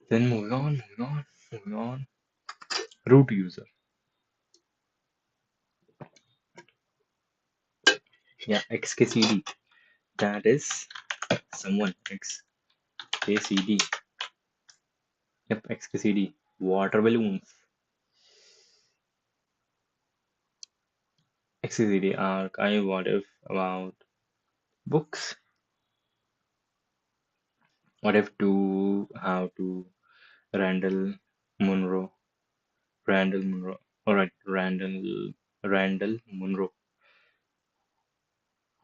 Then moving on. Root user. Yeah, xkcd. That is someone. xkcd. Yep, xkcd. Water balloons. xkcd archive. What if about books? What if to how to Randall Munro? Randall Munro. All right, Randall Munro.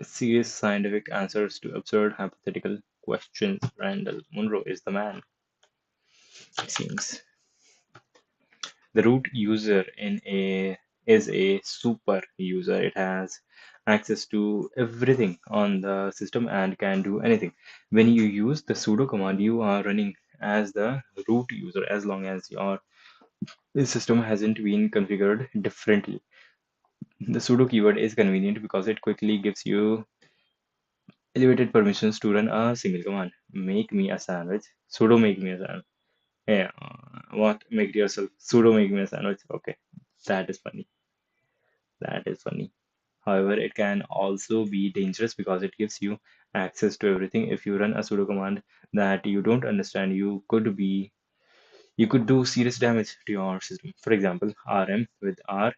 Serious scientific answers to absurd hypothetical questions. Randall Munro is the man, it seems. The root user in a is a super user. It has access to everything on the system and can do anything. When you use the sudo command, you are running as the root user as long as your system hasn't been configured differently. The sudo keyword is convenient because it quickly gives you elevated permissions to run a single command. Make me a sandwich. Sudo make me a sandwich. Yeah, what? Make it yourself. Sudo make me a sandwich. Okay, that is funny. That is funny. However, it can also be dangerous because it gives you access to everything. If you run a sudo command that you don't understand, you could do serious damage to your system. For example, rm with r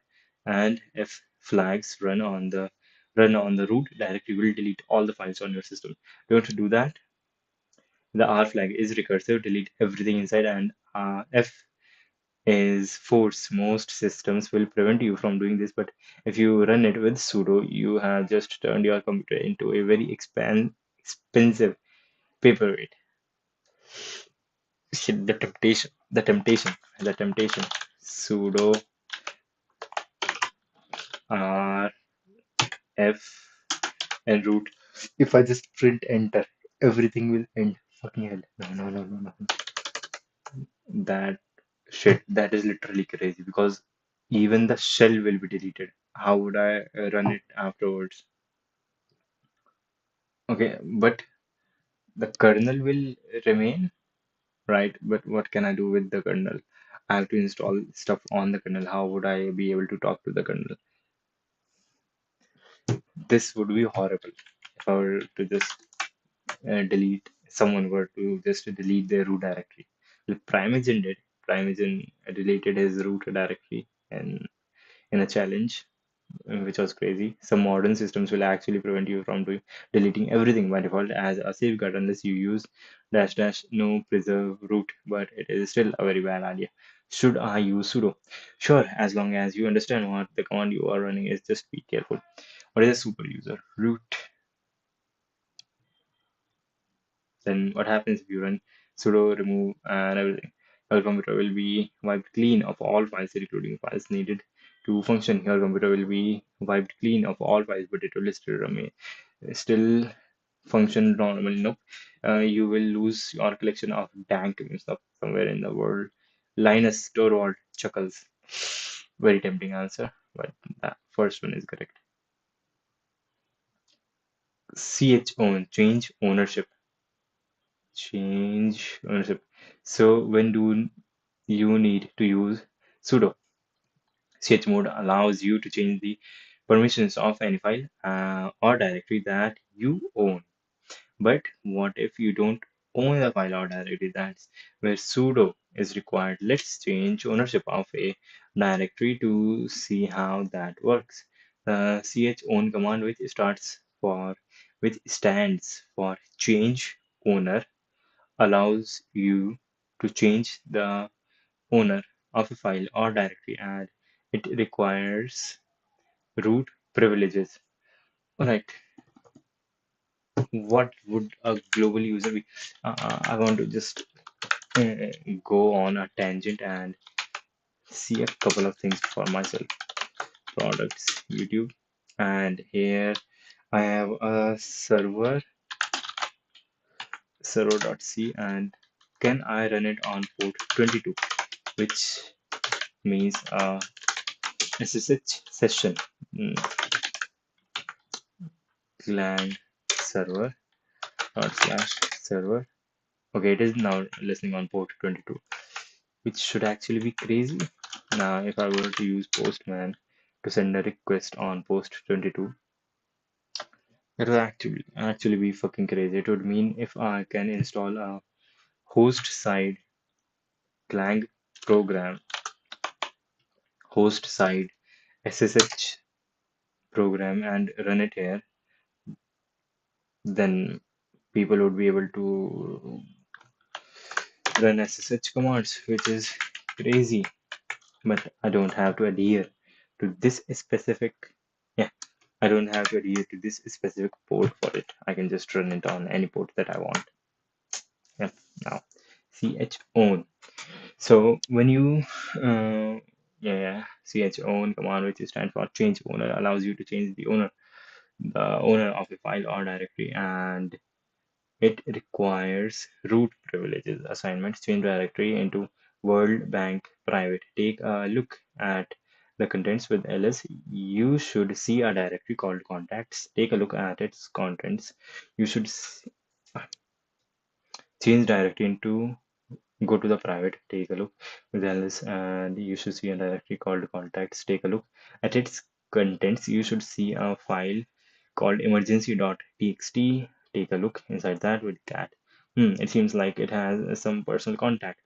and f flags run on the root directory will delete all the files on your system. Don't do that. The R flag is recursive, delete everything inside, and F is force. Most systems will prevent you from doing this, but if you run it with sudo, you have just turned your computer into a very expensive paperweight. Shit, the temptation. Sudo R F and root. If I just print enter, everything will end. Fucking hell. No. That shit, that is literally crazy because even the shell will be deleted. How would I run it afterwards? Okay, but the kernel will remain, right? But what can I do with the kernel? I have to install stuff on the kernel. How would I be able to talk to the kernel? This would be horrible if I were to just someone were to just delete their root directory. Like Primeagen did. Primeagen deleted his root directory in a challenge, which was crazy. Some modern systems will actually prevent you from deleting everything by default as a safeguard unless you use dash dash no preserve root, but it is still a very bad idea. Should I use sudo? Sure, as long as you understand what the command you are running is, just be careful. What is a super user? Root. Then what happens if you run sudo remove and everything? Your computer will be wiped clean of all files, including files needed to function. Your computer will be wiped clean of all files, but it will still function normally. Nope. You will lose your collection of dank stuff somewhere in the world. Linus Torvald chuckles. Very tempting answer, but that first one is correct. Own change ownership. Change ownership. So when do you need to use sudo? Chmod allows you to change the permissions of any file or directory that you own. But what if you don't own the file or directory? That's where sudo is required. Let's change ownership of a directory to see how that works. The chown command, which stands for change owner, allows you to change the owner of a file or directory, and it requires root privileges. All right, what would a global user be? I want to just uh, go on a tangent and see a couple of things for myself. Products, YouTube, and here I have a server.c, and can I run it on port 22, which means SSH session. mm, Clang server dot slash server. Okay, it is now listening on port 22, which should actually be crazy. Now, if I were to use Postman to send a request on post 22, it would actually be fucking crazy. It would mean if I can install a host side Clang program, host side SSH program, and run it here, then people would be able to run SSH commands, which is crazy. But I don't have to adhere to this specific, yeah, I don't have to adhere to this specific port for it. I can just run it on any port that I want. Yeah, now ch own. So when you, ch own command, which stands for change owner, allows you to change the owner of a file or directory, and it requires root privileges assignments. Change directory into World Bank Private. Take a look at the contents with ls. You should see a directory called contacts. Take a look at its contents. You should change directory into go to the private, take a look with ls, and you should see a directory called contacts. Take a look at its contents. You should see a file called emergency.txt. Take a look inside that with cat. It seems like it has some personal contact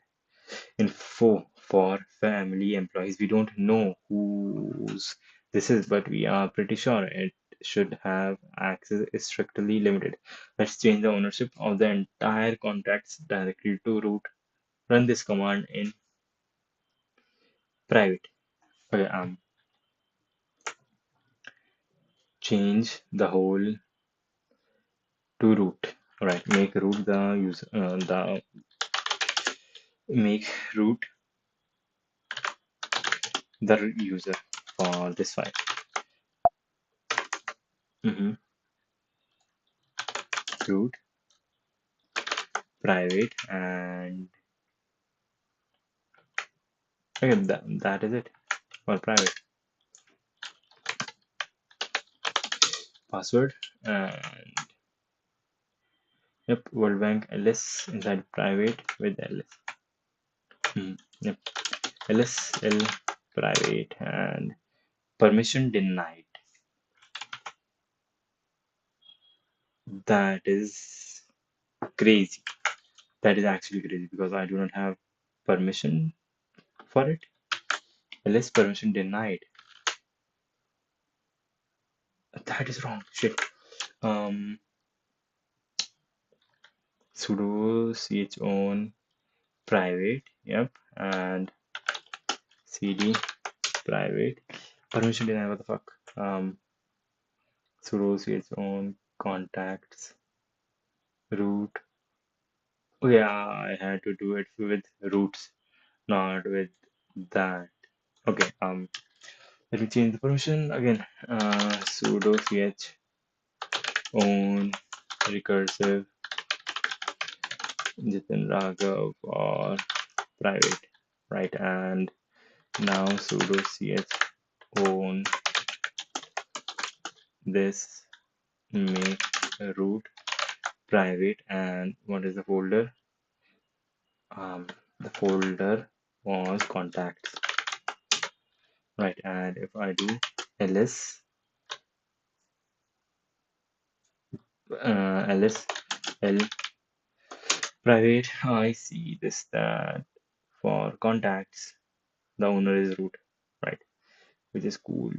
info for family employees. We don't know whose this is, but we are pretty sure it should have access is strictly limited. Let's change the ownership of the entire contacts directory to root. Run this command in private. Okay, change the whole to root. All right, make root the user, the make root the user for this file. Mhm. Root private, and okay, that is it for private. Password, and yep, World Bank ls inside private with ls. Yep, lsl private and permission denied. That is crazy. That is actually crazy because I do not have permission for it. Ls permission denied. That is wrong. Shit. Um, sudo chown private. Yep, and cd private. Permission denied. What the fuck? Sudo chown contacts root. Oh yeah, I had to do it with roots, not with that. Okay. Let me change the permission again. Sudo chown recursive Jitin Raghav or private, right? And now sudo own this, make root private, and what is the folder? The folder was contacts, right? And if I do ls ls l private, I see this that for contacts the owner is root, right? Which is cool.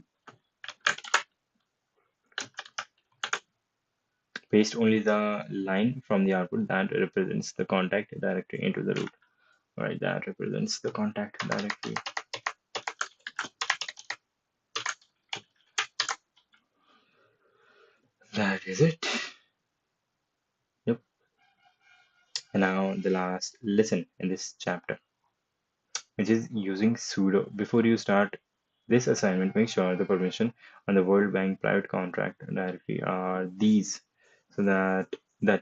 Paste only the line from the output that represents the contact directory into the root. Right, that represents the contact directory. that is it. Yep. And now the last lesson in this chapter, which is using sudo. Before you start this assignment, make sure the permission on the World Bank private contract directory are these, so that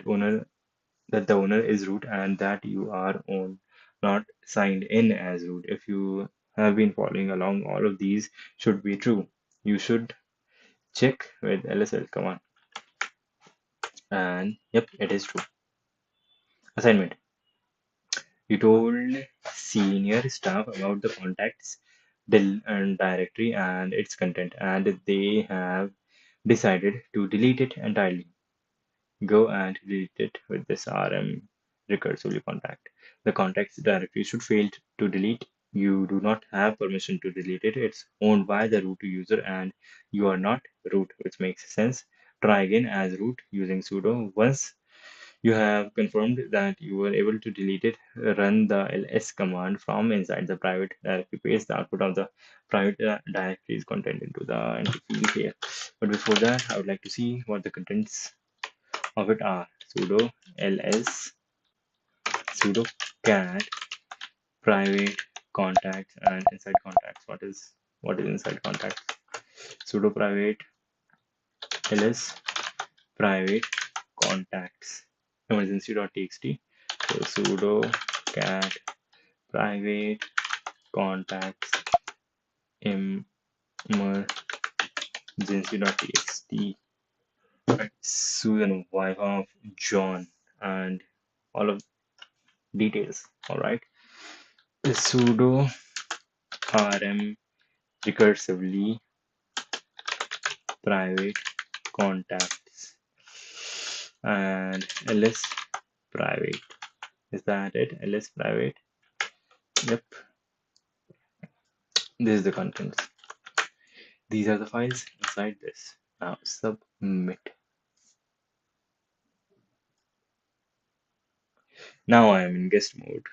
owner that the owner is root and that you are on not signed in as root. If you have been following along, all of these should be true. You should check with lsl command, and yep, it is true. Assignment: you told senior staff about the contacts and directory and its content, and they have decided to delete it entirely. Go and delete it with this rm recursively contact. The contacts directory should fail to delete. You do not have permission to delete it. It's owned by the root user and you are not root, which makes sense. Try again as root using sudo. Once you have confirmed that you were able to delete it, run the ls command from inside the private directory. Paste the output of the private directory's content into the empty field here. But before that, I would like to see what the contents of it are. Sudo ls sudo cat private contacts and inside contacts. What is inside contacts? Sudo private ls private contacts emergency.txt. So sudo cat private contacts emergency.txt. Right. Susan, wife of John, and all of details. All right. Sudo rm recursively private contacts and ls private. Is that it? Ls private. Yep. This is the contents. These are the files inside this. Now submit. Now I am in guest mode.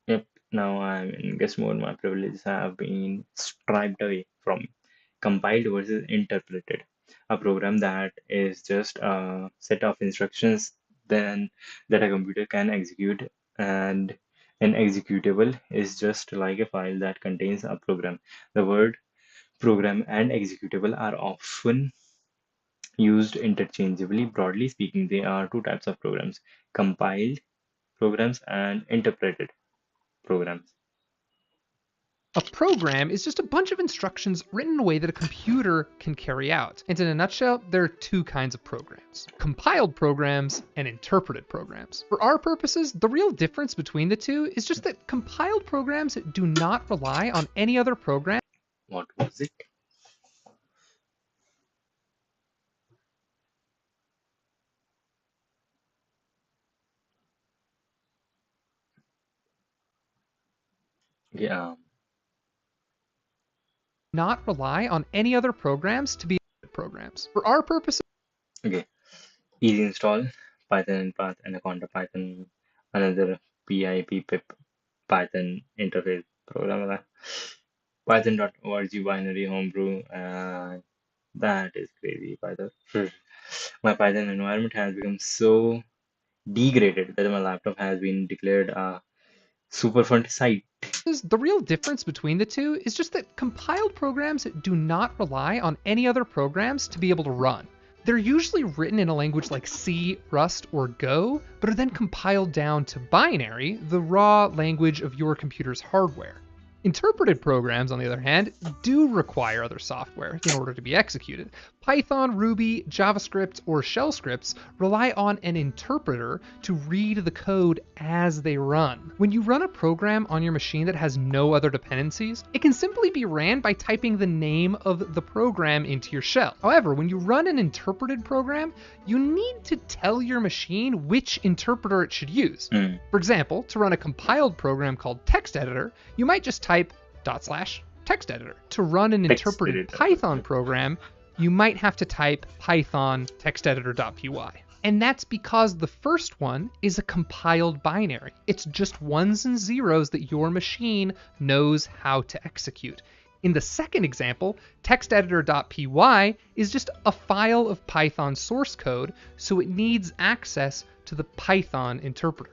Yep, now I'm in guest mode. My privileges have been stripped away from compiled versus interpreted. A program that is just a set of instructions then that a computer can execute, and an executable is just like a file that contains a program. The word program and executable are often used interchangeably. Broadly speaking, they are two types of programs: compiled programs and interpreted programs. A program is just a bunch of instructions written in a way that a computer can carry out. And in a nutshell, there are two kinds of programs: compiled programs and interpreted programs. For our purposes, the real difference between the two is just that compiled programs do not rely on any other program. What was it? Yeah. Not rely on any other programs to be programs. For our purposes, Okay. Easy install Python and Path Anaconda Python, another pip Python interface program. Python.org binary homebrew. That is crazy. Python. My Python environment has become so degraded that my laptop has been declared a Superfund site. the real difference between the two is just that compiled programs do not rely on any other programs to be able to run. They're usually written in a language like C, Rust, or Go, but are then compiled down to binary, the raw language of your computer's hardware. Interpreted programs, on the other hand, do require other software in order to be executed. Python, Ruby, JavaScript, or shell scripts rely on an interpreter to read the code as they run. When you run a program on your machine that has no other dependencies, it can simply be ran by typing the name of the program into your shell. However, when you run an interpreted program, you need to tell your machine which interpreter it should use. For example, to run a compiled program called text editor, you might just type /text editor. To run an interpreted Python program, you might have to type python texteditor.py. And that's because the first one is a compiled binary. It's just ones and zeros that your machine knows how to execute. In the second example, texteditor.py is just a file of Python source code, so it needs access to the Python interpreter.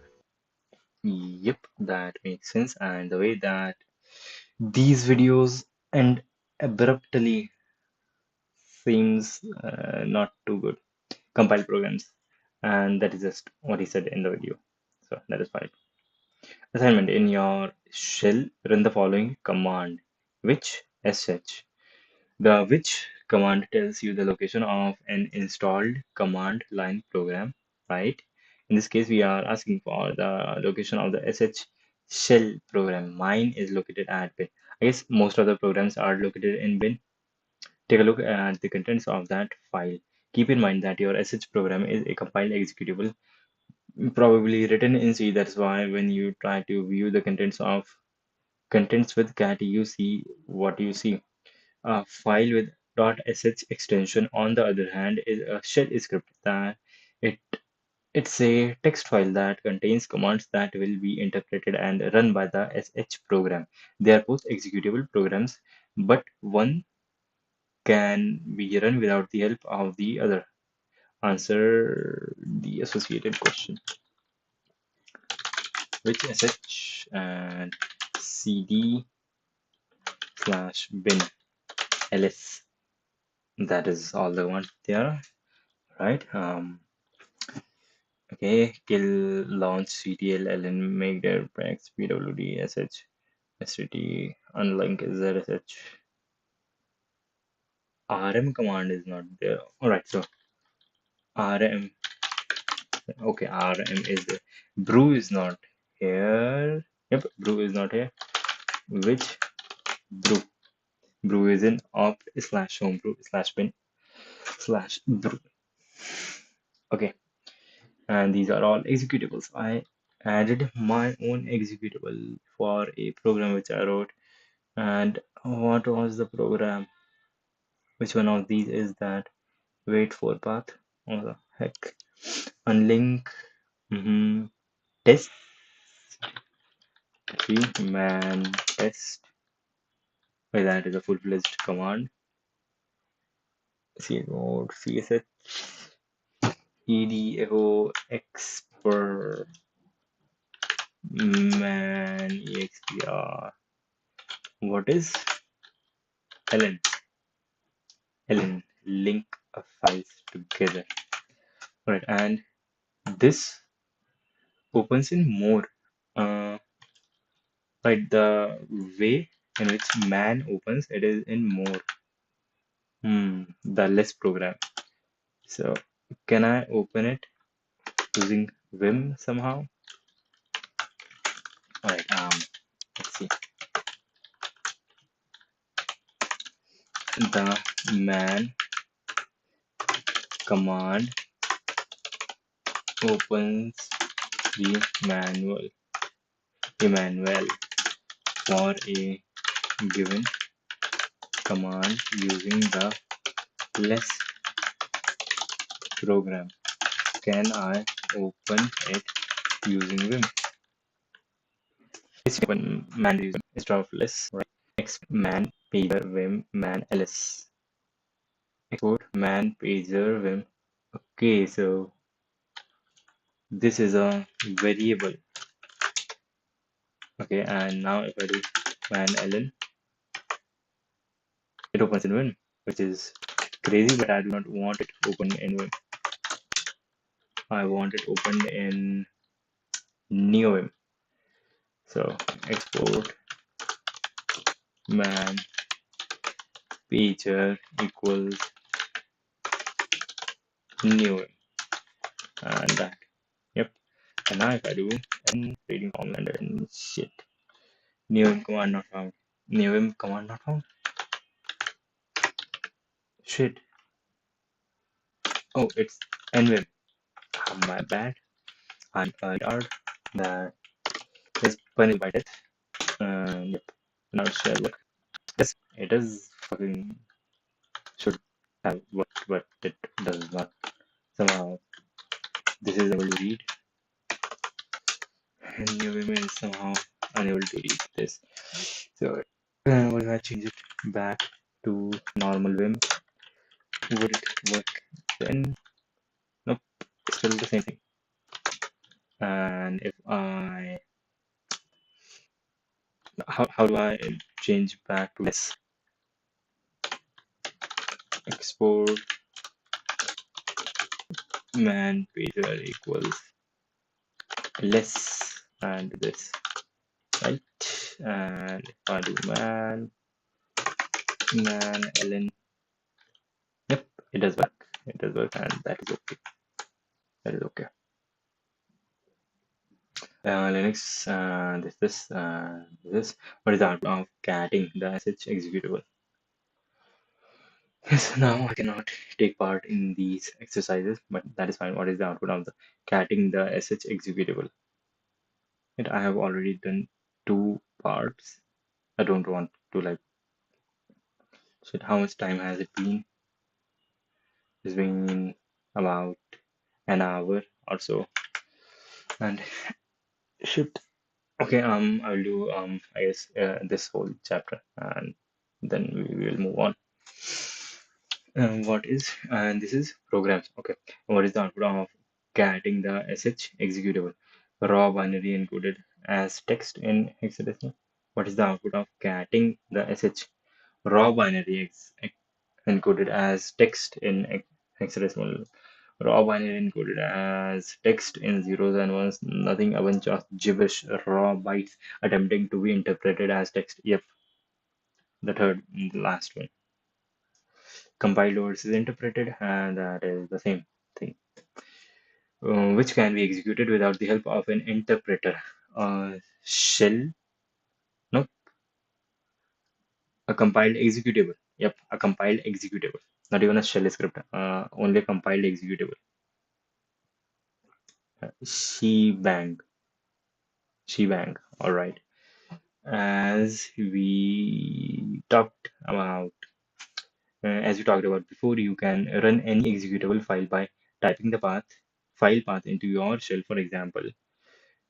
Yep, that makes sense. And the way that these videos end abruptly seems not too good. Compile programs, and that is just what he said in the video. So that is fine. Assignment: in your shell, run the following command, which sh. The which command tells you the location of an installed command line program, right? In this case, we are asking for the location of the sh shell program. Mine is located at bin. I guess most of the programs are located in bin. Take a look at the contents of that file. Keep in mind that your sh program is a compiled executable, probably written in C. That's why when you try to view the contents with cat, you see what you see. A file with .sh extension, on the other hand, is a shell script that it it's a text file that contains commands that will be interpreted and run by the sh program. They are both executable programs, but one can be run without the help of the other. Answer the associated question. Which sh and cd slash bin ls. That is all the ones there, right? Okay, kill, launch, ctl, ln, make their packs, pwd, sh, sdt, unlink, zsh. Rm command is not there. All right, so rm. Okay, rm is there. Brew is not here. Yep, brew is not here. Which brew? Brew is in opt slash home brew slash bin slash brew. Okay, and these are all executables. I added my own executable for a program which I wrote. And what was the program? Which one of these is that? Wait for path. What the heck? Unlink. Test. Man test. Wait, that is a full-fledged command. Cmode csh edo expr man expr. What is ln? ln link of files together. Right, and this opens in more. Right, the way in which man opens it is in more. The less program. So can I open it using Vim somehow? Alright, let's see. The man command opens the manual for a given command using the less program. Can I open it using Vim? Let's open man using instead of less, right? Next man pager Vim man ls. Export man pager Vim. Okay, so this is a variable. Okay, and now if I do man ln, it opens in Vim, which is crazy, but I do not want it open in Vim. I want it opened in NeoVim. So export man pager equals NeoVim, and that. Yep. And now if I do reading command and shit, NeoVim command not found. NeoVim command not found. Shit. Oh, it's nvim. My bad. I'm retard. That is punished by death. Yep. Now it shall work. Yes, it is fucking should have worked, but it does not. Somehow this is able to read, and your women is somehow unable to read this. So what if I change it? back to normal vim. Would it work then? Nope, still the same thing. And if I, how do I change back to less? Export man pager equals less and this, right? And if I do man ln, yep, it does work. It does work, and that is okay. That is okay. Linux, this. What is the output of catting the sh executable? Yes, now I cannot take part in these exercises, but that is fine. What is the output of the catting the sh executable? And I have already done 2 parts. I don't want to like shit. How much time has it been? It's been about an hour or so. And shit. Okay, I'll do I guess this whole chapter and then we will move on. What is and this is programs. Okay, what is the output of getting the sh executable? Raw binary encoded as text in hexadecimal. What is the output of getting the sh raw binary encoded as text in hexadecimal? Raw binary encoded as text in zeros and ones, nothing a bunch of gibberish raw bytes attempting to be interpreted as text. Yep, the third, the last one. Compiled versus interpreted, and that is the same thing, which can be executed without the help of an interpreter. Shell, no, a compiled executable. Yep, a compiled executable. Not even a shell script, only a compiled executable. Shebang, shebang. All right. As we talked about, as we talked about before, you can run any executable file by typing the file path into your shell. For example,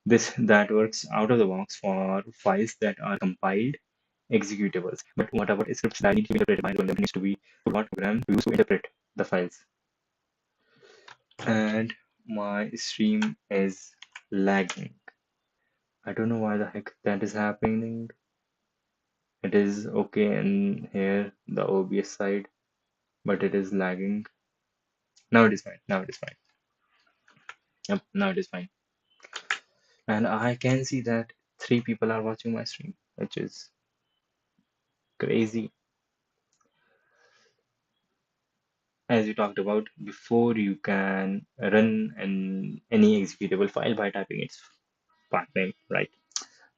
this that works out of the box for files that are compiled executables. But what about scripts that need to be interpreted by them needs to be what program to use to interpret the files. And my stream is lagging. I don't know why the heck that is happening. It is okay in here, the OBS side, but it is lagging. Now it is fine. Now it is fine. Yep, now it is fine. And I can see that 3 people are watching my stream, which is crazy. As you talked about before, you can run any executable file by typing its path name, right?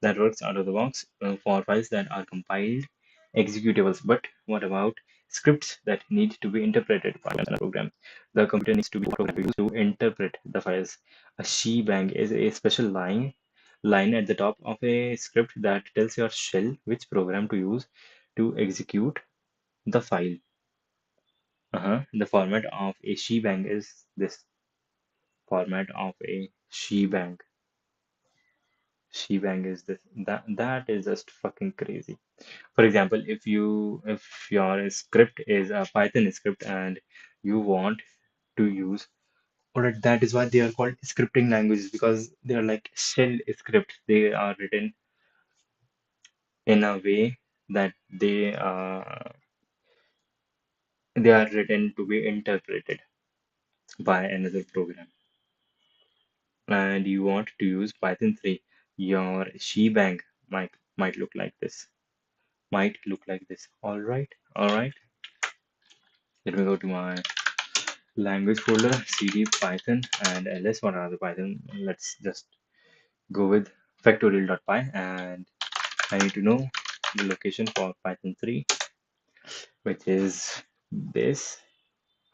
That works out of the box for files that are compiled executables. But what about scripts that need to be interpreted by a program? The computer needs to be programmed to interpret the files. A shebang is a special line at the top of a script that tells your shell which program to use to execute the file. The format of a shebang is this. Format of a shebang. Shebang is this. That is just fucking crazy. For example, if your script is a Python script and you want to use, or that is why they are called scripting languages, because they are like shell scripts. They are written in a way that they are written to be interpreted by another program. And you want to use Python 3, your shebang might look like this. Might look like this. All right. Let me go to my language folder, cd python and ls. What are the Python? Let's just go with factorial.py, and I need to know the location for Python 3, which is this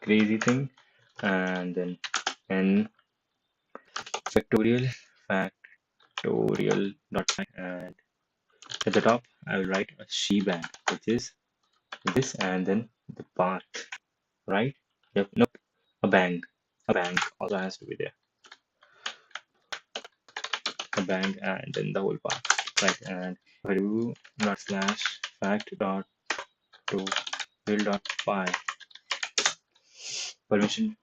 crazy thing, and then n factorial.py, and at the top I will write a shebang, which is this, and then the path, right? Yep, nope, a bang. A bang also has to be there. A bang and then the whole path, right? And if I do dot slash fact dot tutorial.py. Permission.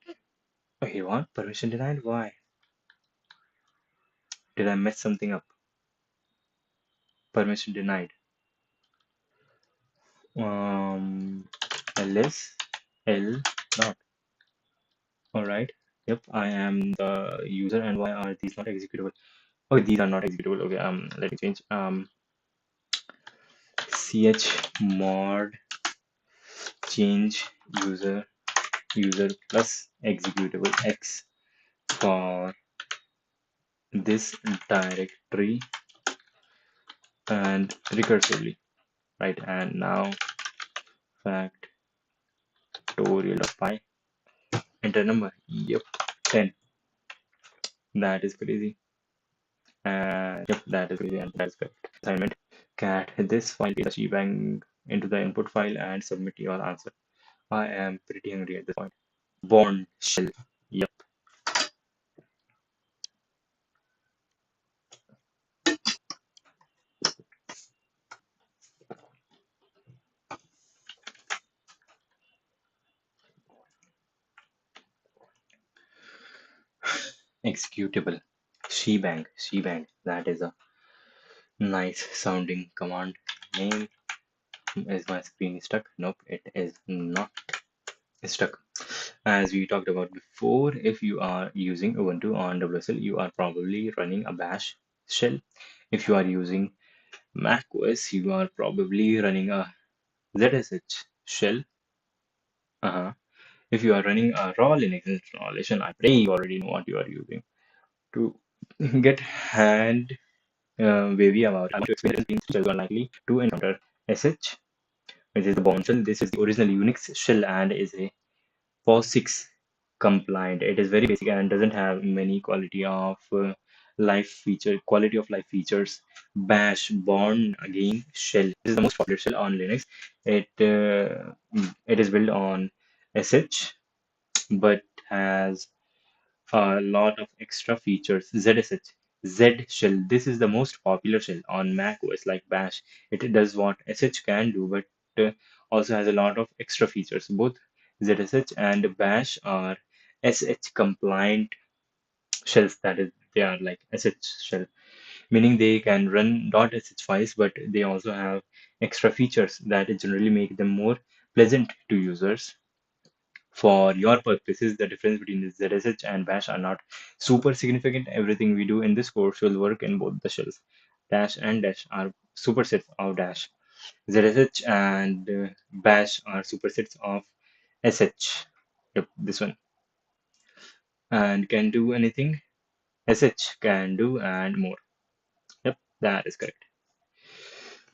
Okay, what? Permission denied? Why? Did I mess something up? Permission denied. ls l not. Alright. Yep, I am the user, and why are these not executable? Oh, these are not executable. Okay, let me change. Chmod change user plus executable x for this directory and recursively, right? And now factorial.py, enter number. Yep, 10. That is crazy. Yep, that is crazy, and that's correct. Assignment: cat this file is a shebang into the input file and submit your answer. I am pretty hungry at this point. Bond shell. Yep. Executable. Shebang. That is a nice sounding command name. Is my screen stuck? Nope, it is not stuck. As we talked about before, if you are using Ubuntu on WSL, you are probably running a bash shell. If you are using Mac OS, you are probably running a ZSH shell. Uh-huh. If you are running a raw Linux installation, I pray you already know what you are using. To get hand wavy about it, I want to explain that these shells are likely to encounter SH, which is the bound shell. This is the original Unix shell and is a POSIX compliant. It is very basic and doesn't have many quality of life features. Bash born again shell is the most popular shell on Linux. It is built on SH but has a lot of extra features. ZSH, Z shell. This is the most popular shell on Mac OS like Bash. It does what SH can do, but also has a lot of extra features. Both ZSH and Bash are SH compliant shells. That is, they are like SH shell, meaning they can run .sh files, but they also have extra features that generally make them more pleasant to users. For your purposes, the difference between the ZSH and Bash are not super significant. Everything we do in this course will work in both the shells. Dash and Dash are supersets of Dash. ZSH and Bash are supersets of SH. Yep, this one. And can do anything SH can do and more. Yep, that is correct.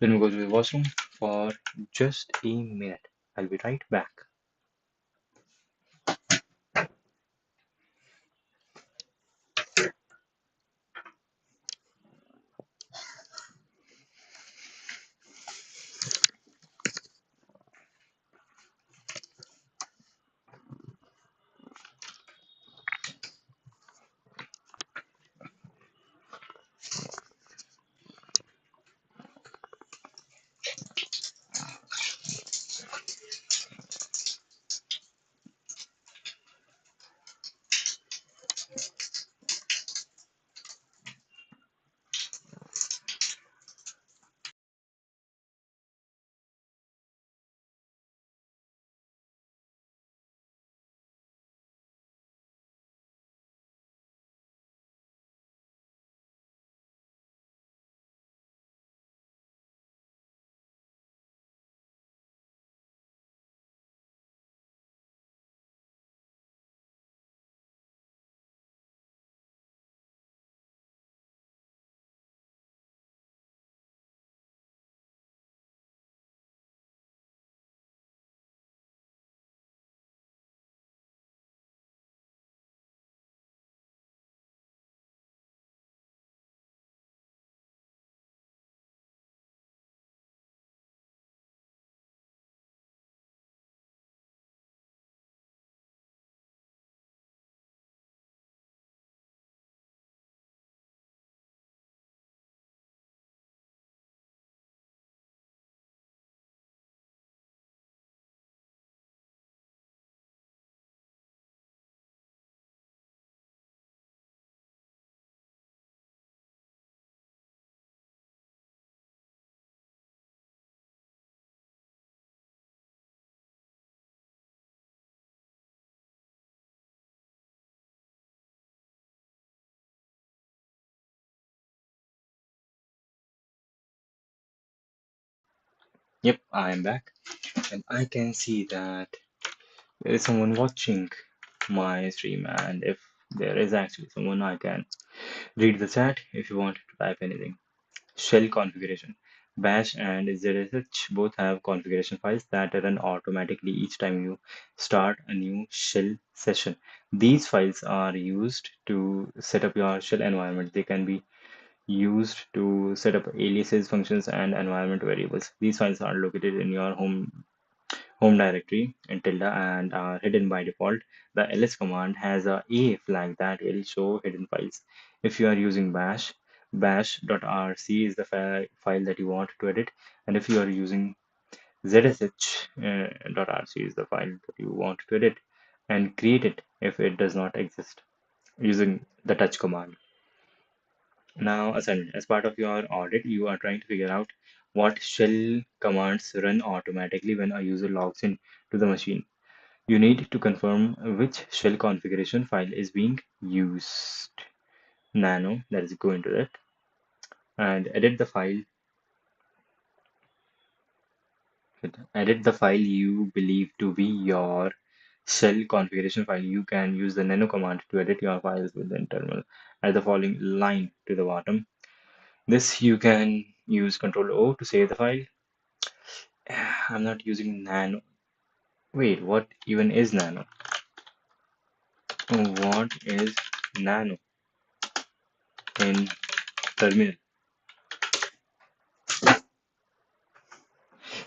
Let me go to the washroom for just a minute. I'll be right back. Yep, I am back, and I can see that there is someone watching my stream, and if there is actually someone, I can read the chat if you want to type anything. Shell configuration. Bash and ZSH both have configuration files that run automatically each time you start a new shell session. These files are used to set up your shell environment. They can be used to set up aliases, functions, and environment variables. These files are located in your home directory in tilde and are hidden by default. The ls command has a flag that will show hidden files. If you are using bash, bash.rc is the file that you want to edit, and if you are using zsh.rc is the file that you want to edit and create it if it does not exist using the touch command. Now, assignment. As part of your audit, you are trying to figure out what shell commands run automatically when a user logs in to the machine. You need to confirm which shell configuration file is being used. Nano, let's go into it and edit the file. Edit the file you believe to be your shell configuration file. You can use the nano command to edit your files within terminal. Add the following line to the bottom. This you can use Control O to save the file. I'm not using nano. Wait, what even is nano? What is nano in terminal?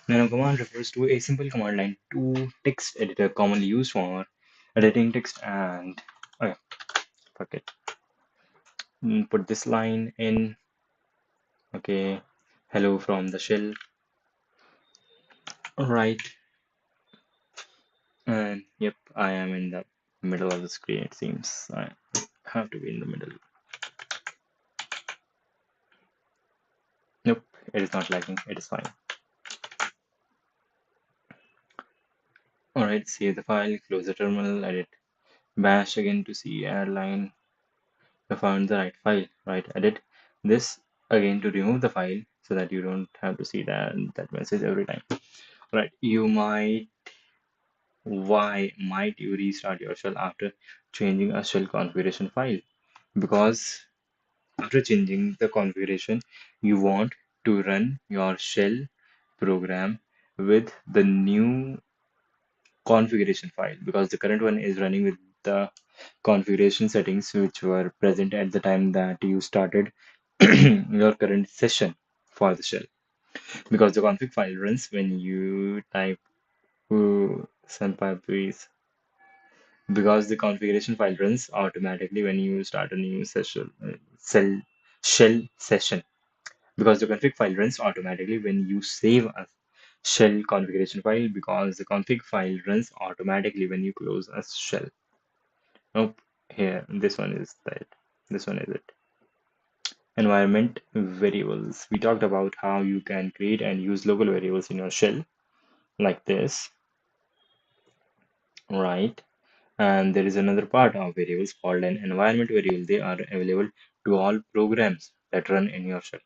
Nano command refers to a simple command line to text editor commonly used for editing text and okay, fuck it. Put this line in. Okay, hello from the shell. Right, and yep, I am in the middle of the screen. It seems I have to be in the middle. Nope, it is not lagging. It is fine. Alright, save the file, close the terminal, edit bash again to see airline. You found the right file, right? Edit this again to remove the file so that you don't have to see that message every time. Right, why might you restart your shell after changing a shell configuration file? Because after changing the configuration, you want to run your shell program with the new configuration file, because the current one is running with the configuration settings which were present at the time that you started your current session for the shell. Because the config file runs when you type senpai please. Because the configuration file runs automatically when you start a new shell session. Because the config file runs automatically when you save a shell configuration file. Because the config file runs automatically when you close a shell. Nope, here, this one is that. This one is it. Environment variables. We talked about how you can create and use local variables in your shell, like this, right? And there is another part of variables called an environment variable. They are available to all programs that run in your shell.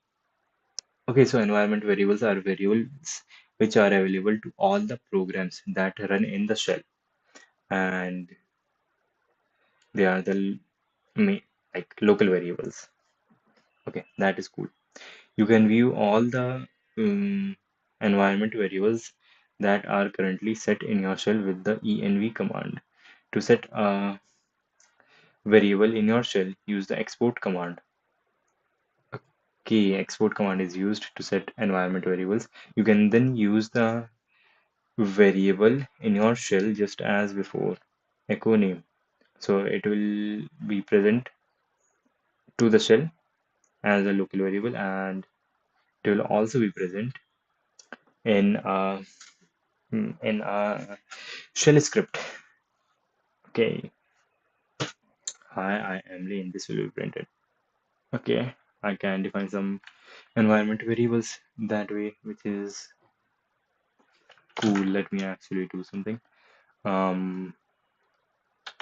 Okay, so environment variables are variables which are available to all the programs that run in the shell, and they are the like local variables. Okay, that is cool. You can view all the environment variables that are currently set in your shell with the env command. To set a variable in your shell, use the export command. Okay, export command is used to set environment variables. You can then use the variable in your shell just as before, echo name. So it will be present to the shell as a local variable, and it will also be present in a shell script. Okay, hi, I am Lane. This will be printed. Okay, I can define some environment variables that way, which is cool. Let me actually do something. Um,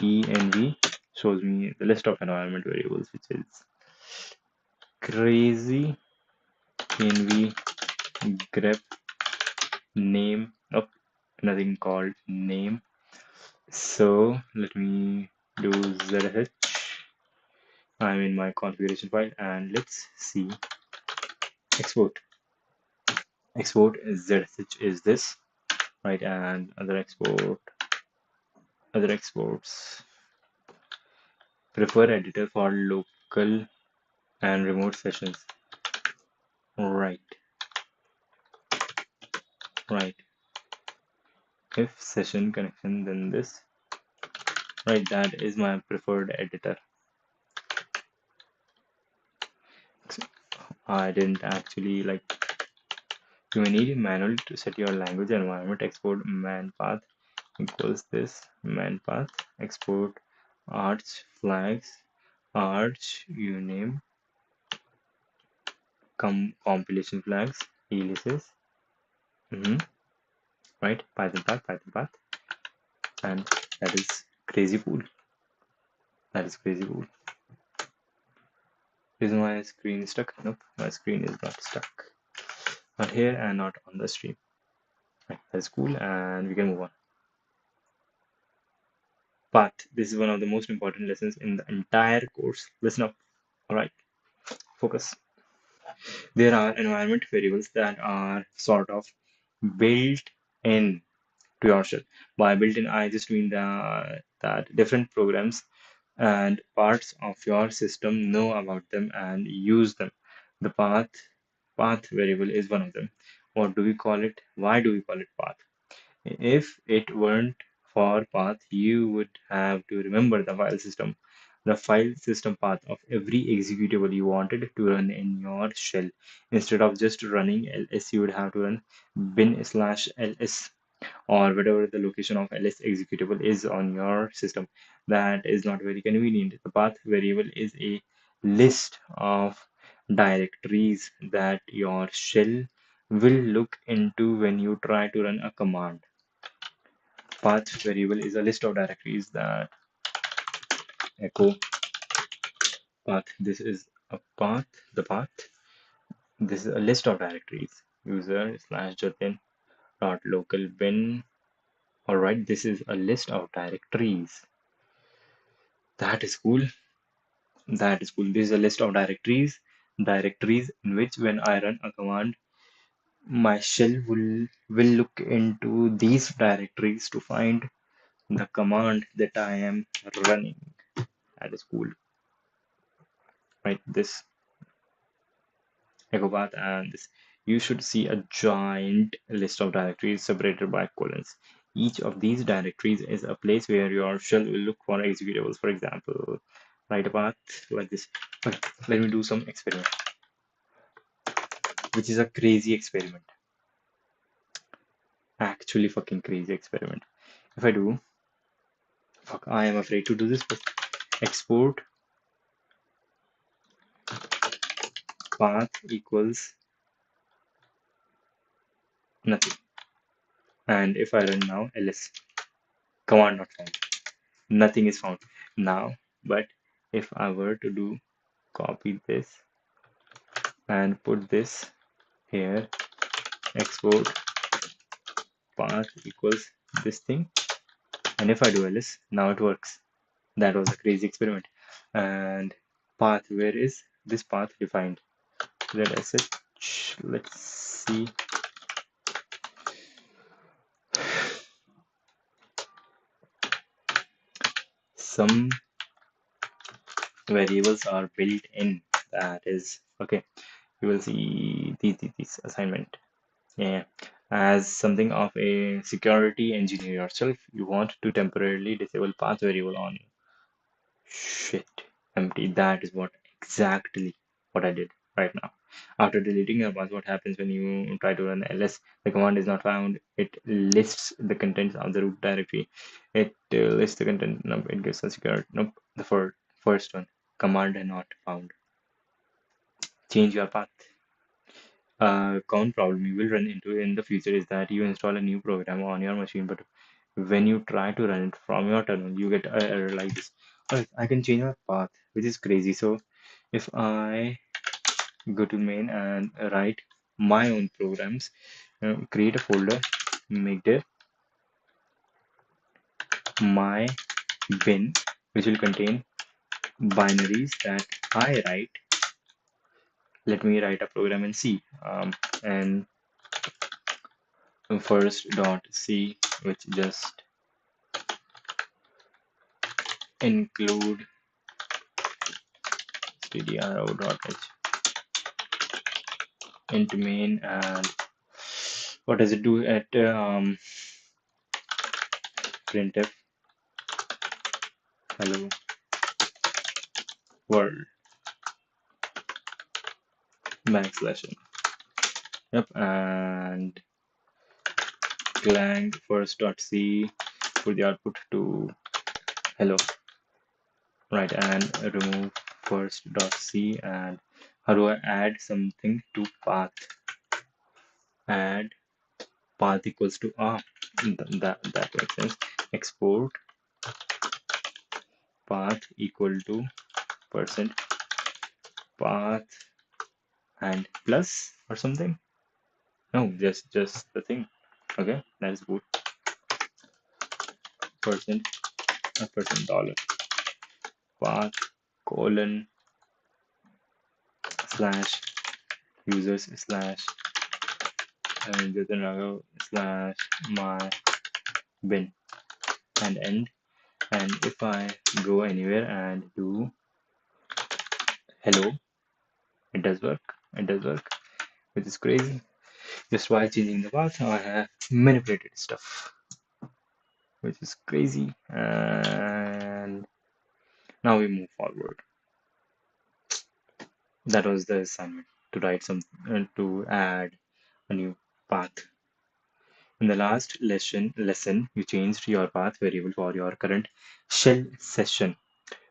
env shows me the list of environment variables, which is crazy. Env grep name. Nope, nothing called name. So let me do zh. I'm in my configuration file and let's see export. Export zh is this, right? And other exports. Prefer editor for local and remote sessions. Right, right. If session connection, then this. Right, that is my preferred editor. I didn't actually like. You may need a manual to set your language environment. Export man path equals this man path. Export arch flags, arch uname, compilation flags, aliases. Right, Python path, and that is crazy cool. That is crazy cool. Is my screen stuck? Nope, my screen is not stuck. Not here and not on the stream. Right, that's cool, and we can move on. Path. This is one of the most important lessons in the entire course. Listen up. All right, focus. There are environment variables that are sort of built in to your shell. By built in, I just mean that different programs and parts of your system know about them and use them. The path variable is one of them. What do we call it? Why do we call it path? If it weren't for path, you would have to remember the file system path of every executable you wanted to run in your shell. Instead of just running ls, you would have to run bin/ls or whatever the location of ls executable is on your system. That is not very convenient. The path variable is a list of directories that your shell will look into when you try to run a command. Path variable is a list of directories that echo path. This is a path, the path. This is a list of directories. User/jatin dot local bin. Alright, this is a list of directories. That is cool. That is cool. This is a list of directories in which when I run a command, my shell will look into these directories to find the command that I am running. That is cool. Right, this echo path and this. You should see a giant list of directories separated by colons. Each of these directories is a place where your shell will look for executables. For example, write a path like this. Okay, let me do some experiment, which is a crazy experiment. Actually fucking crazy experiment. If I do, fuck, I am afraid to do this, but export path equals nothing. And if I run now, ls, command not found. Nothing is found now. But if I were to do copy this and put this here, export path equals this thing, and if I do ls, now it works. That was a crazy experiment. And path, where is this path defined? Let's see. Some variables are built in. That is okay. You will see these assignment. Yeah. As something of a security engineer yourself, you want to temporarily disable path variable on shit empty. That is what exactly what I did right now. After deleting your path, what happens when you try to run ls? The command is not found. It lists the contents of the root directory. It lists the content. Nope, it gives a secure. Nope, the first one. Command not found. Change your path. Common problem you will run into in the future is that you install a new program on your machine, but when you try to run it from your terminal, you get an error like this. Alright, I can change my path, which is crazy. So if I go to main and write my own programs, create a folder, make it my bin, which will contain binaries that I write. Let me write a program in C, and first dot C, which just include stdio.h into main. And what does it do at printf hello world backslash n. Yep, and clang first dot C for the output to hello, right? And remove first dot C. And how do I add something to path? Add path equals to that makes sense. Export path equal to percent path and plus or something. No, just the thing. Okay, that is boot percent percent dollar path colon slash users slash slash my bin and end. And if I go anywhere and do hello, it does work. It does work, which is crazy. Just by changing the path, I have manipulated stuff, which is crazy. And now we move forward. That was the assignment, to write some to add a new path. In the last lesson, you changed your path variable for your current shell session.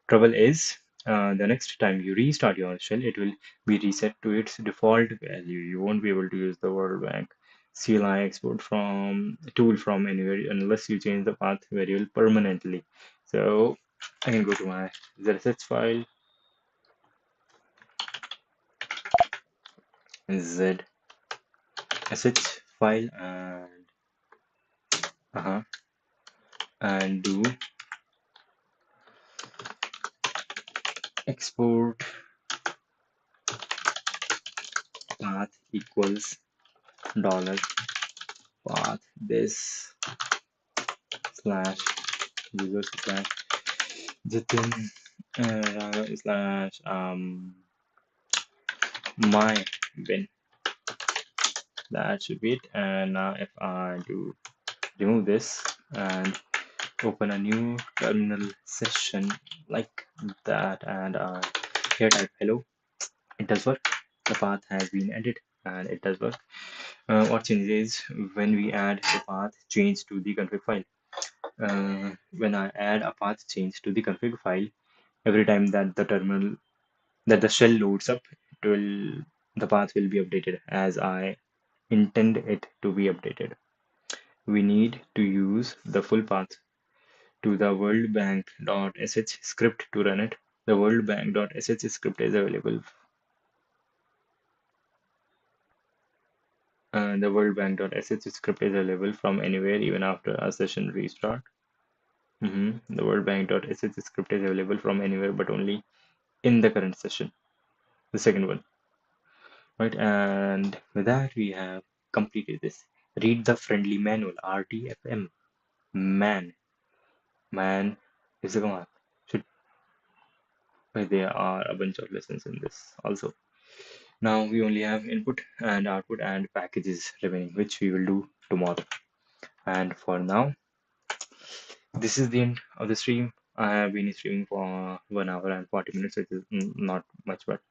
Trouble is, the next time you restart your shell, it will be reset to its default value. You won't be able to use the World Bank CLI export from tool from anywhere unless you change the path variable permanently. So I can go to my ZSH file, ZSH file, and do export path equals dollar path this slash user slash Jitin slash my bin. That should be it. And now if I do remove this and open a new terminal session like that, and here type hello, it does work. The path has been added and it does work. What changes is when we add the path change to the config file. When I add a path change to the config file, every time that the shell loads up, the path will be updated as I intend it to be updated. We need to use the full path to the worldbank.sh script to run it. The worldbank.sh script is available. The worldbank.sh script is available from anywhere, even after a session restart. The worldbank.sh script is available from anywhere, but only in the current session, the second one. Right, and with that we have completed this. Read the friendly manual, RTFM. Man is the command. Should There are a bunch of lessons in this also. Now we only have input and output and packages remaining, which we will do tomorrow. And for now, this is the end of the stream. I have been streaming for 1 hour and 40 minutes, which is not much, but